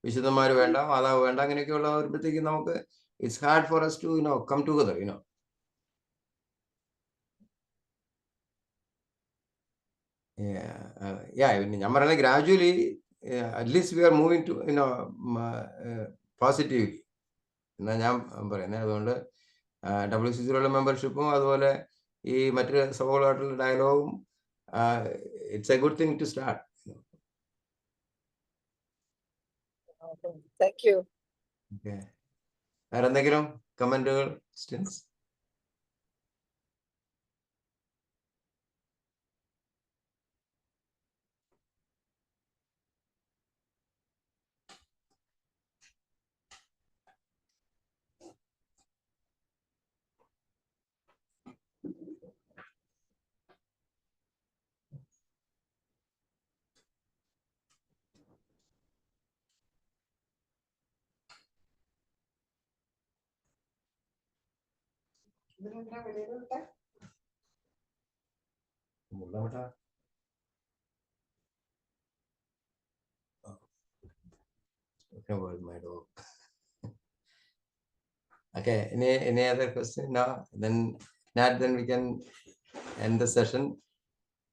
വിശുദ്ധന്മാർ വേണ്ട, മാതാവ് വേണ്ട, അങ്ങനെയൊക്കെയുള്ള വരുമ്പോഴത്തേക്കും നമുക്ക് it's hard for us to come together. ഞാൻ പറയുന്നത് gradually at least we are moving to positively എന്നാണ് ഞാൻ പറയുന്നത്. അതുകൊണ്ട് WCCയിലുള്ള മെമ്പർഷിപ്പും അതുപോലെ ഈ മറ്റു സഭകളുമായിട്ടുള്ള ഡയലോഗും it's a good thing to start. Thank you. വേറെ എന്തെങ്കിലും കമന്റുകൾ, questions? My dog. Okay, any other question? No, then we can end the session.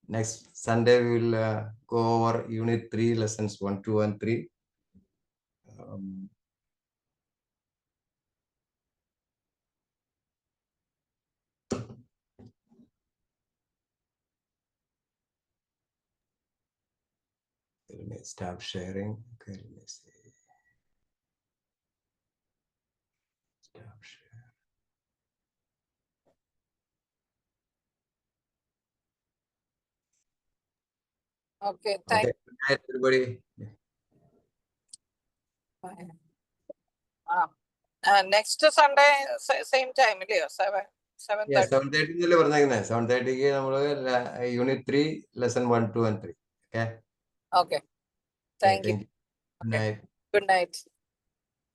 Next Sunday we will go over Unit 3, lessons 1, 2, and 3. stop sharing. Okay, let me see. Stop share. Okay, thank Okay, good night, everybody. Next Sunday same time ഇല്ലയോ? 7:30. 7:30 എന്നല്ലേ പറഞ്ഞേക്കുന്നത്? 7:30 നമ്മള് unit 3 lesson 1, 2 and 3. Okay. Okay. Thank you. Good night. Good night.